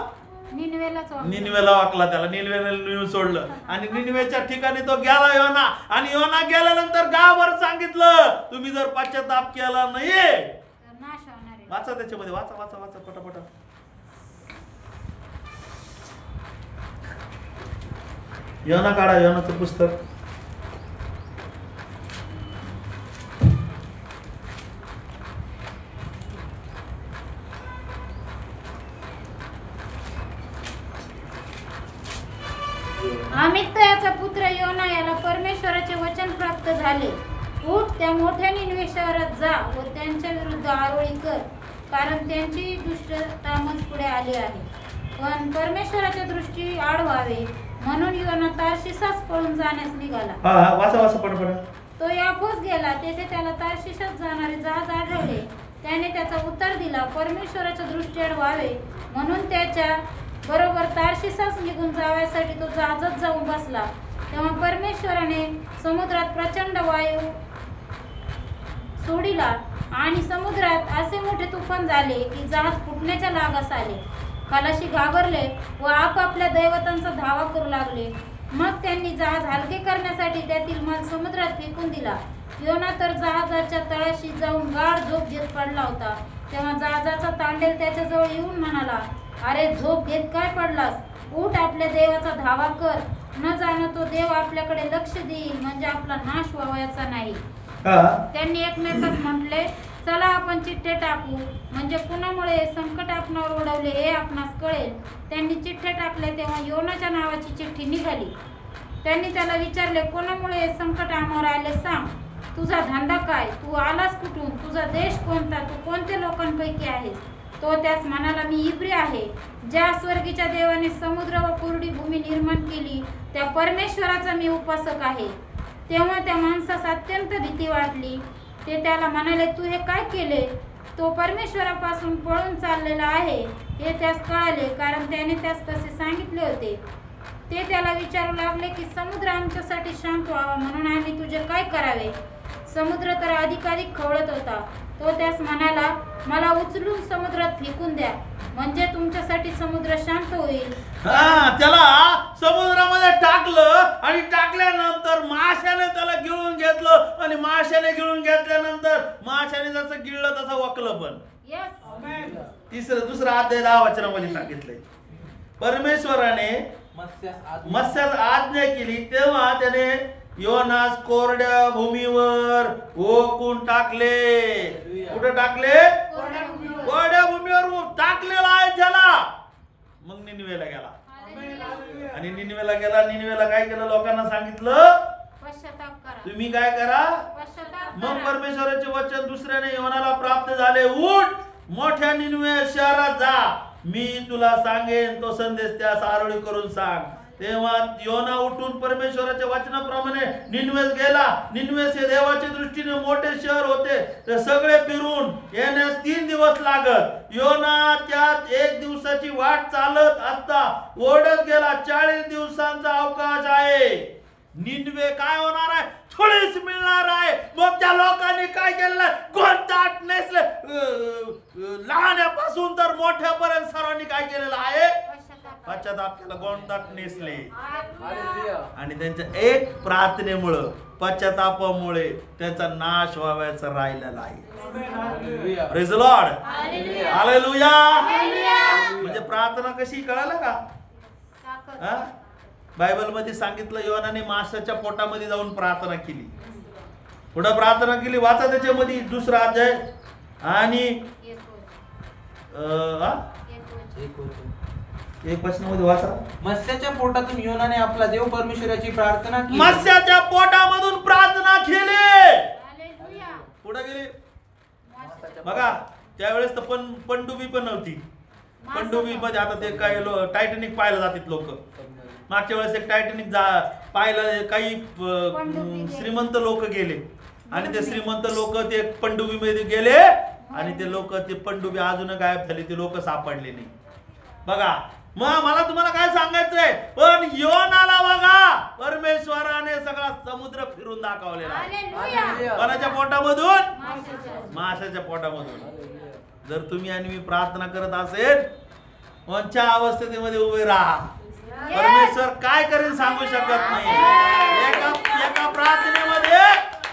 निनिवेला वाकला. त्याला निनिवेला नेऊन सोडलं आणि निनिवेच्या ठिकाणी तो गेला योना. आणि योना गेल्यानंतर गावावर सांगितलं, तुम्ही जर पश्चाताप केला नाही, वाचा त्याच्यामध्ये, वाचा वाचा वाचा पटापट. योना काढा, योनाचं पुस्तक. अमित्याचा पुत्र योना याला परमेश्वराचे वचन प्राप्त झाले, उठ त्या मोठ्या निनिवे शहरात जा व त्यांच्या विरुद्ध आरोळी कर, कारण त्यांची दुष्टतामच पुढे आली आहे. पण परमेश्वराच्या दृष्टी आड व्हावे म्हणून योना तार्शिसास पळून जाण्यास निघाला. वाचा वाचा पटापट. तो याफोस गेला, तेथे त्याला तार्शिसास जाणारे जहाज आढळले. त्याने त्याचा उत्तर दिला, परमेश्वराच्या दृष्टी आड व्हावे म्हणून त्याच्या बरोबर तार्शिसास निघून जाण्यासाठी तो जहाजात जाऊन बसला. तेव्हा परमेश्वराने समुद्रात प्रचंड वायू सोडिला आणि समुद्रात असे मोठे तुफान झाले की जहाज फुटण्याच्या लागास आले. खलाशी घाबरले व आपापल्या दैवतांचा धावा करू लागले. मग त्यांनी जहाज हलके करण्यासाठी त्यातील माल समुद्रात फेकून दिला. योना तर जहाजाच्या तळाशी जाऊन गाढ झोप घेत पडला होता. तेव्हा जहाजाचा तांडेल त्याच्याजवळ येऊन म्हणाला, अरे झोप घेत काय पडलास, उठ आपल्या देवाचा धावा कर, न जाणं तो देव आपल्याकडे लक्ष देईल म्हणजे आपला नाश व्हावयाचा नाही. त्यांनी एकमेकास म्हटले, चला आपण चिठ्ठे टाकू म्हणजे कुणामुळे संकट आपणावर ओढवले हे आपणास कळेल. त्यांनी चिठ्ठे टाकले तेव्हा योनाच्या नावाची चिठ्ठी निघाली. त्यांनी त्याला विचारले, कोणामुळे हे संकट आम्हावर आले सांग, तुझा धंदा काय, तू आलास कुठून, तुझा देश कोणता, तू कोणत्या लोकांपैकी आहेस. तो त्यास म्हणाला, मी इब्री आहे. ज्या स्वर्गीच्या देवाने समुद्र व कोरडी भूमी निर्माण केली त्या परमेश्वराचा मी उपासक आहे. तेव्हा त्या माणसास अत्यंत भीती वाटली. ते त्याला म्हणाले, तू हे काय केले. तो परमेश्वरापासून पळून चाललेला आहे हे त्यास कळाले, कारण त्याने त्यास तसे सांगितले होते. ते त्याला विचारू लागले की समुद्र आमच्यासाठी शांत व्हावा म्हणून आम्ही तुझे काय करावे. समुद्र तर अधिकाधिक खवळत होता. तो त्यास म्हणाला, मला उचलून समुद्रात फेकून द्या म्हणजे तुमच्यासाठी समुद्र शांत होईल. त्याला समुद्रामध्ये टाकलं आणि टाकल्यानंतर माशाने त्याला गिळून घेतलं आणि माशाने गिळून घेतल्यानंतर माशाने जसं गिळलं तसं वकलं. पण दुसरा अध्याय 10 वचनामध्ये सांगितलंय, परमेश्वराने मत्स्यास आज्ञा केली तेव्हा त्याने योनास कोरड्या भूमीवर ओकून टाकले. कुठे टाकले, कोरड्या भूमीवर टाकलेला आहे ज्याला. मग निनिवेला गेला आणि निनिवेला गेला. निनिवेला काय केलं? लोकांना सांगितलं पश्चाताप करा. तुम्ही काय करा. पश्चाताप मग करा. परमेश्वराचे वचन दुसऱ्याने योनाला प्राप्त झाले, उठ मोठ्या निनिवे शहरात जा, मी तुला सांगेन तो संदेश त्या आरोळी करून सांग. तेव्हा योना उठून परमेश्वराच्या वचनाप्रमाणे निनिवेस गेला. निनिवेस हे देवाच्या दृष्टीने मोठे शहर होते. ते सगळे फिरून येण्यास 3 दिवस लागत. योना त्यात 1 दिवसाची वाट चालत असता ओढत गेला. 40 दिवसांचा अवकाश आहे. निनिवे काय होणार आहे? थोडीच मिळणार आहे. मग त्या लोकांनी काय केलं? गोंताट नेसले. लहान्यापासून तर मोठ्यापर्यंत सर्वांनी काय केलेलं आहे? पश्चाताप केला. गोंताट नेसले. आणि त्यांच्या एक प्रार्थनेमुळं, पश्चातापामुळे त्यांचा नाश व्हायचा राहिलेला आहे. Praise the Lord. हालेलुया. म्हणजे प्रार्थना कशी कळालं का? हा? बायबल मध्ये सांगितलं योनाने माशाच्या पोटामध्ये जाऊन प्रार्थना केली. पुढे प्रार्थना केली. वाचा त्याच्यामध्ये 2रा अध्याय आणि 1 वचनामध्ये वाचा. मत्स्याच्या पोटातून योनाने आपला देव परमेश्वराची प्रार्थना केली. मत्स्याच्या पोटामधून प्रार्थना केली. पुढे गेली. बघा त्यावेळेस तर पनडुबी पण नव्हती. पनडुबी मध्ये आता ते काय टायटॅनिक पाहायला जातात लोक. मागच्या वेळेस एक टायटॅनिक पाहायला काही श्रीमंत लोक गेले आणि ते श्रीमंत लोक ते पनडुबी मध्ये गेले आणि ते लोक ते पनडुबी अजून गायब झाले. ते लोक सापडले नाही. बघा मग मला तुम्हाला काय सांगायचंय, पण योनाला बघा परमेश्वराने सगळा समुद्र फिरून दाखवलेला आहे. कोणाच्या पोटामधून? माशाच्या पोटामधून. जर तुम्ही आणि मी प्रार्थना करत असेल, कोणत्या अवस्थेमध्ये उभे राहा. परमेश्वर काय करेल सांगू शकत नाही. एका प्रार्थनेमध्ये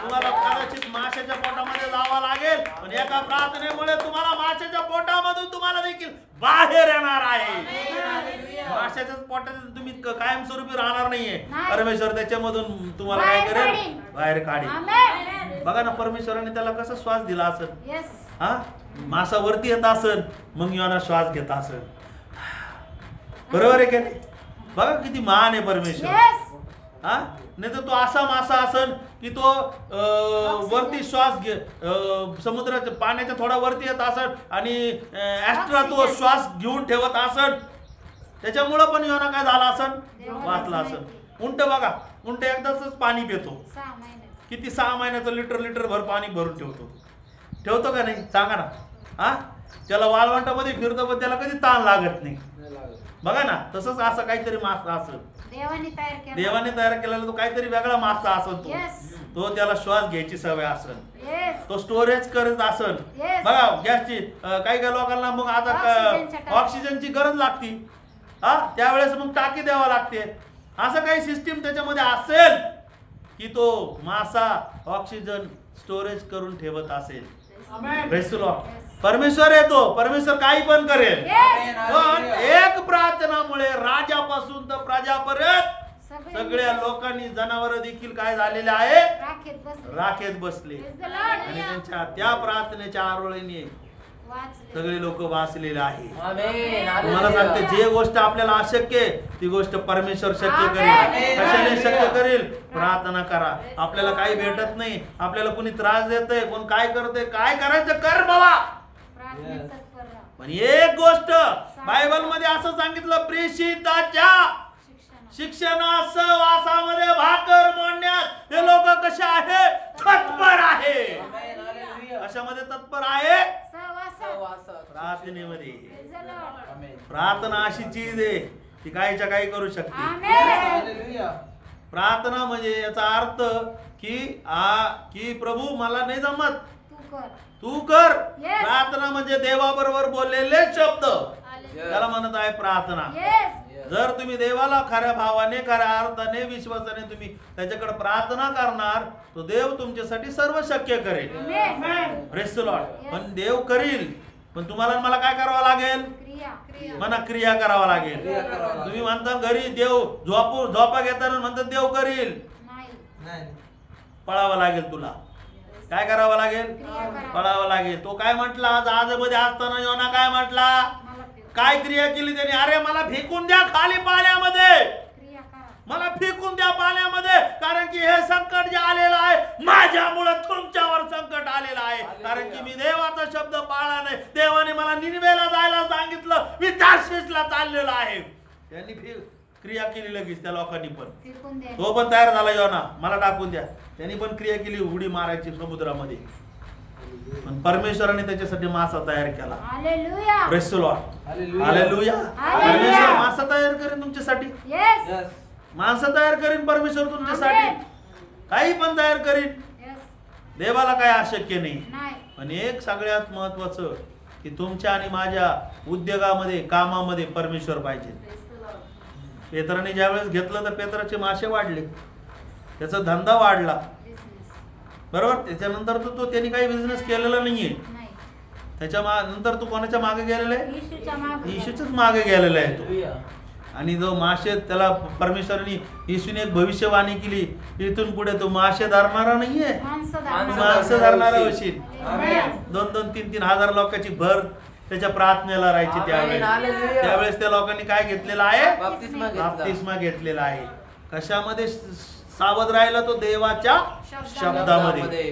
तुम्हाला कदाचित माशाच्या पोटामध्ये जावं लागेल, पण एका प्रार्थनेमुळे तुम्हाला माशाच्या पोटामधून तुम्हाला देखील बाहेर येणार आहे. माशाच्या पोटात तुम्ही कायमस्वरूपी राहणार नाहीये. परमेश्वर त्याच्यामधून तुम्हाला काय करेल? बाहेर काढेल. बघा ना परमेश्वराने त्याला कसा श्वास दिला असेल. हा मासा वरती येत असेल, मग योना श्वास घेत असेल. बरोबर आहे का नाही? बघा किती महान आहे परमेश्वर. हा नाही तर तो असा मासा असेल की तो वरती श्वास घे समुद्राच्या पाण्याच्या थोडा वरती येत असेल आणि एक्स्ट्रा तो श्वास घेऊन ठेवत असेल. त्याच्यामुळं पण योना काय झाला असेल? वाचला असेल. उंट बघा, उंट एकदाच पाणी पितो. किती 6 महिन्याचं लिटर भर पाणी भरून ठेवतो का नाही? सांगा ना. हा त्याला वाळवंटामध्ये फिरतो पण त्याला कधी ताण लागत नाही. बघा ना तसंच असं काहीतरी मासा असेल. देवाने तयार केलेला तो काहीतरी वेगळा मासा असेल. तो त्याला श्वास घ्यायची सवय असेल. तो स्टोरेज करत असेल. बघा गॅसची काही लोकांना मग आता ऑक्सिजनची गरज लागती. हा त्यावेळेस मग टाकी द्यावा लागते. असं काही सिस्टीम त्याच्यामध्ये असेल की तो मासा ऑक्सिजन स्टोरेज करून ठेवत असेल. परमेश्वर येतो. परमेश्वर काही पण करेल. पण एक प्रार्थनामुळे राजापासून तर प्रजापर्यंत सगळ्या लोकांनी, जनावर देखील काय झालेले आहे? राखेत बसले. आणि त्यांच्या त्या प्रार्थनेच्या आरोळीने सगळे लोक वाचलेले आहे. तुम्हाला सांगते जे गोष्ट आपल्याला अशक्य आहे ती गोष्ट परमेश्वर शक्य करेल. कशाने शक्य करेल? प्रार्थना करा. आपल्याला काही भेटत नाही, आपल्याला कोणी त्रास देतंय, कोण काय करतंय, काय करायचं कर बाबा. पण एक गोष्ट बायबल मध्ये असं सांगितलं, प्रेषिताच्या शिक्षणास वासामध्ये भाकर मोडण्यात हे लोक कसे आहे? तत्पर आहे. कशामध्ये तत्पर आहे? प्रार्थनेमध्ये. प्रार्थना अशी चीज आहे ती काहीच्या काही करू शकते. प्रार्थना म्हणजे याचा अर्थ की प्रभू मला नाही जमत, तू कर. प्रार्थना म्हणजे देवाबरोबर बोललेले शब्द, त्याला म्हणत आहे प्रार्थना. जर तुम्ही देवाला खऱ्या भावाने, खऱ्या अर्थाने, विश्वासाने तुम्ही त्याच्याकडे प्रार्थना करणार तो देव तुमच्यासाठी सर्व शक्य करेल. Praise the Lord. पण देव करील, पण तुम्हाला मला काय करावं लागेल? म्हणा क्रिया करावा लागेल. तुम्ही म्हणता घरी देव झोपा घेताना म्हणतात देव करील, पळावं लागेल तुला. काय करावं लागेल? क्रिया करा. पळावं लागेल. तो काय म्हटला? जहाजामध्ये असताना योना काय म्हटला? मला फेक- काय क्रिया केली त्याने? अरे मला फेकून द्या खाली पाण्यामध्ये, क्रिया करा. मला फेकून द्या पाण्यामध्ये, कारण की हे संकट जे आलेलं आहे माझ्यामुळे तुमच्यावर संकट आलेलं आहे, कारण की मी देवाचा शब्द पाळला नाही. देवाने मला निनिवेला जायला सांगितलं, मी तार्शीसला चाललेलो आहे. त्यांनी क्रिया केली लगेच त्या लोकांनी पण. फेकून द्या. तो पण तयार झाला योना, मला टाकून द्या. त्यांनी पण क्रिया केली, उडी मारायची समुद्रामध्ये. पण परमेश्वराने त्याच्यासाठी मासा तयार केला. Hallelujah. Praise the Lord. Hallelujah. Hallelujah. Hallelujah. परमेश्वर मासा तयार करेन तुमच्यासाठी, येस. Yes. माणसं तयार करीन परमेश्वर तुमच्यासाठी, आमेन. काही पण तयार करीन. येस. देवाला काय अशक्य नाही. नाही. पण एक सगळ्यात महत्वाचं की तुमच्या आणि माझ्या उद्योगामध्ये, कामामध्ये परमेश्वर पाहिजे. पेत्राने ज्यावेळेस घेतलं तर पेत्राचे मासे वाढले, त्याचा धंदा वाढला, बिझनेस. बरोबर. त्याच्यानंतर तो त्यांनी काही बिझनेस केलेला नाहीये. नाही. त्याच्या नंतर तू कोणाच्या मागे गेलेला आहे? येशूच्या मागे. येशूच्याच मागे गेलेला आहे तो. हालेलुया. आणि जो मासे, त्याला परमेश्वराने, येशूने एक भविष्यवाणी केली, इथून पुढे तू मासे धरणारा नाहीये, माणसं तू धरणारा. माणसं धरणारा होशील. आमेन. 2-3 हजार लोकांची भर त्याच्या प्रार्थनेला राहायची त्यावेळेस. हालेलुया. त्यावेळेस त्या लोकांनी काय घेतलेलं आहे? बाप्तिस्मा घेतला. बाप्तिस्मा घेतलेला आहे. कशामध्ये सावध राहिला? तो देवाच्या शब्दामध्ये. शब्दामध्ये.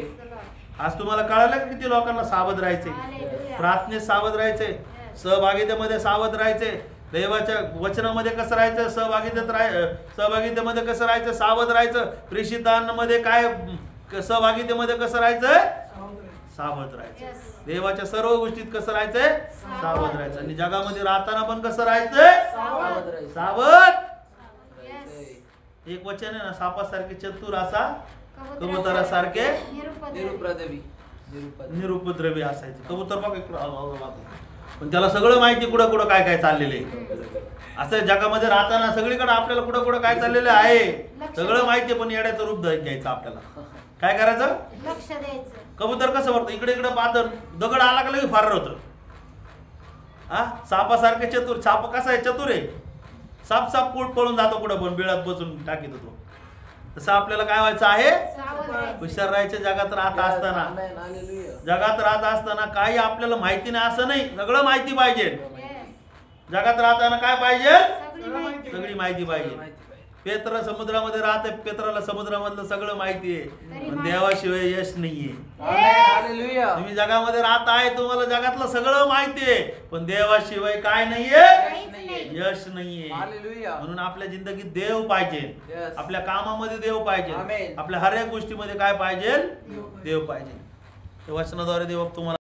आज तुम्हाला कळालं का किती लोकांना सावध राहायचे? हालेलुया. प्रार्थनेत सावध राहायचे, सहभागितेमध्ये सावध राहायचे, देवाच्या वचनामध्ये कसं राहायचं, सहभागितेमध्ये कसं राहायचं, सावध राहायचं. प्रेषितांमध्ये काय, सहभागितेमध्ये कसं राहायचं? सावध राहायचं. Yes. देवाच्या सर्व गोष्टीत कसं राहायचंय? सावध राहायचं. आणि जगामध्ये राहताना पण कसं राहायचंय? सावध. सावध. येस. एक वचन आहे ना, सापासारखे चतुर असा, कबुतरासारखे कबुतरासारखे निरुपद्रवी. निरुपद्रवी. निरुपद्रवी असायचे. कबूतर बघ पण त्याला सगळं माहिती कुठं कुठं काय काय चाललेलं आहे. असं जगामध्ये राहताना सगळीकडे आपल्याला कुठं कुठं काय चाललेलं आहे सगळं माहिती, पण येड्याचं रूप घ्यायचं आपल्याला. काय करायचं? लक्ष द्यायचं. कबूतर कसं वाटतं, इकडे इकडे पाहतं, दगड आला का लगेच फार होतं. हा, सापासारखे चतुर. साप कसा आहे? चतुर आहे. साप पोट पळून जातो कुठं पण, बिळात बसून टाकीत होतो. तसं आपल्याला काय व्हायचं आहे? सावध राहायचं. हुशार राहायचं. जगात राहत असताना, आमेन. हालेलुया. जगात राहत असताना काही आपल्याला माहिती नाही असं नाही, सगळं माहिती पाहिजे. Yes. जगात राहताना काय पाहिजे? सगळी माहिती. सगळी माहिती पाहिजे. माहिती पाहिजे. पेत्र समुद्रामध्ये राहते, पेत्राला समुद्रामधलं सगळं माहिती आहे, पण देवाशिवाय यश नाहीये. आमेन. हालेलुया. तुम्ही जगामध्ये राहत आहे, तुम्हाला जगातलं सगळं माहिती आहे, पण देवाशिवाय काय नाहीये? काहीच नाही. यश नाहीये. हालेलुया. म्हणून आपल्या जिंदगीत देव पाहिजे, Yes. आपल्या कामामध्ये देव पाहिजे, आमेन. आपल्या हर एक गोष्टीमध्ये काय पाहिजे? देव पाहिजे. त्या वचनाद्वारे देव तुम्हाला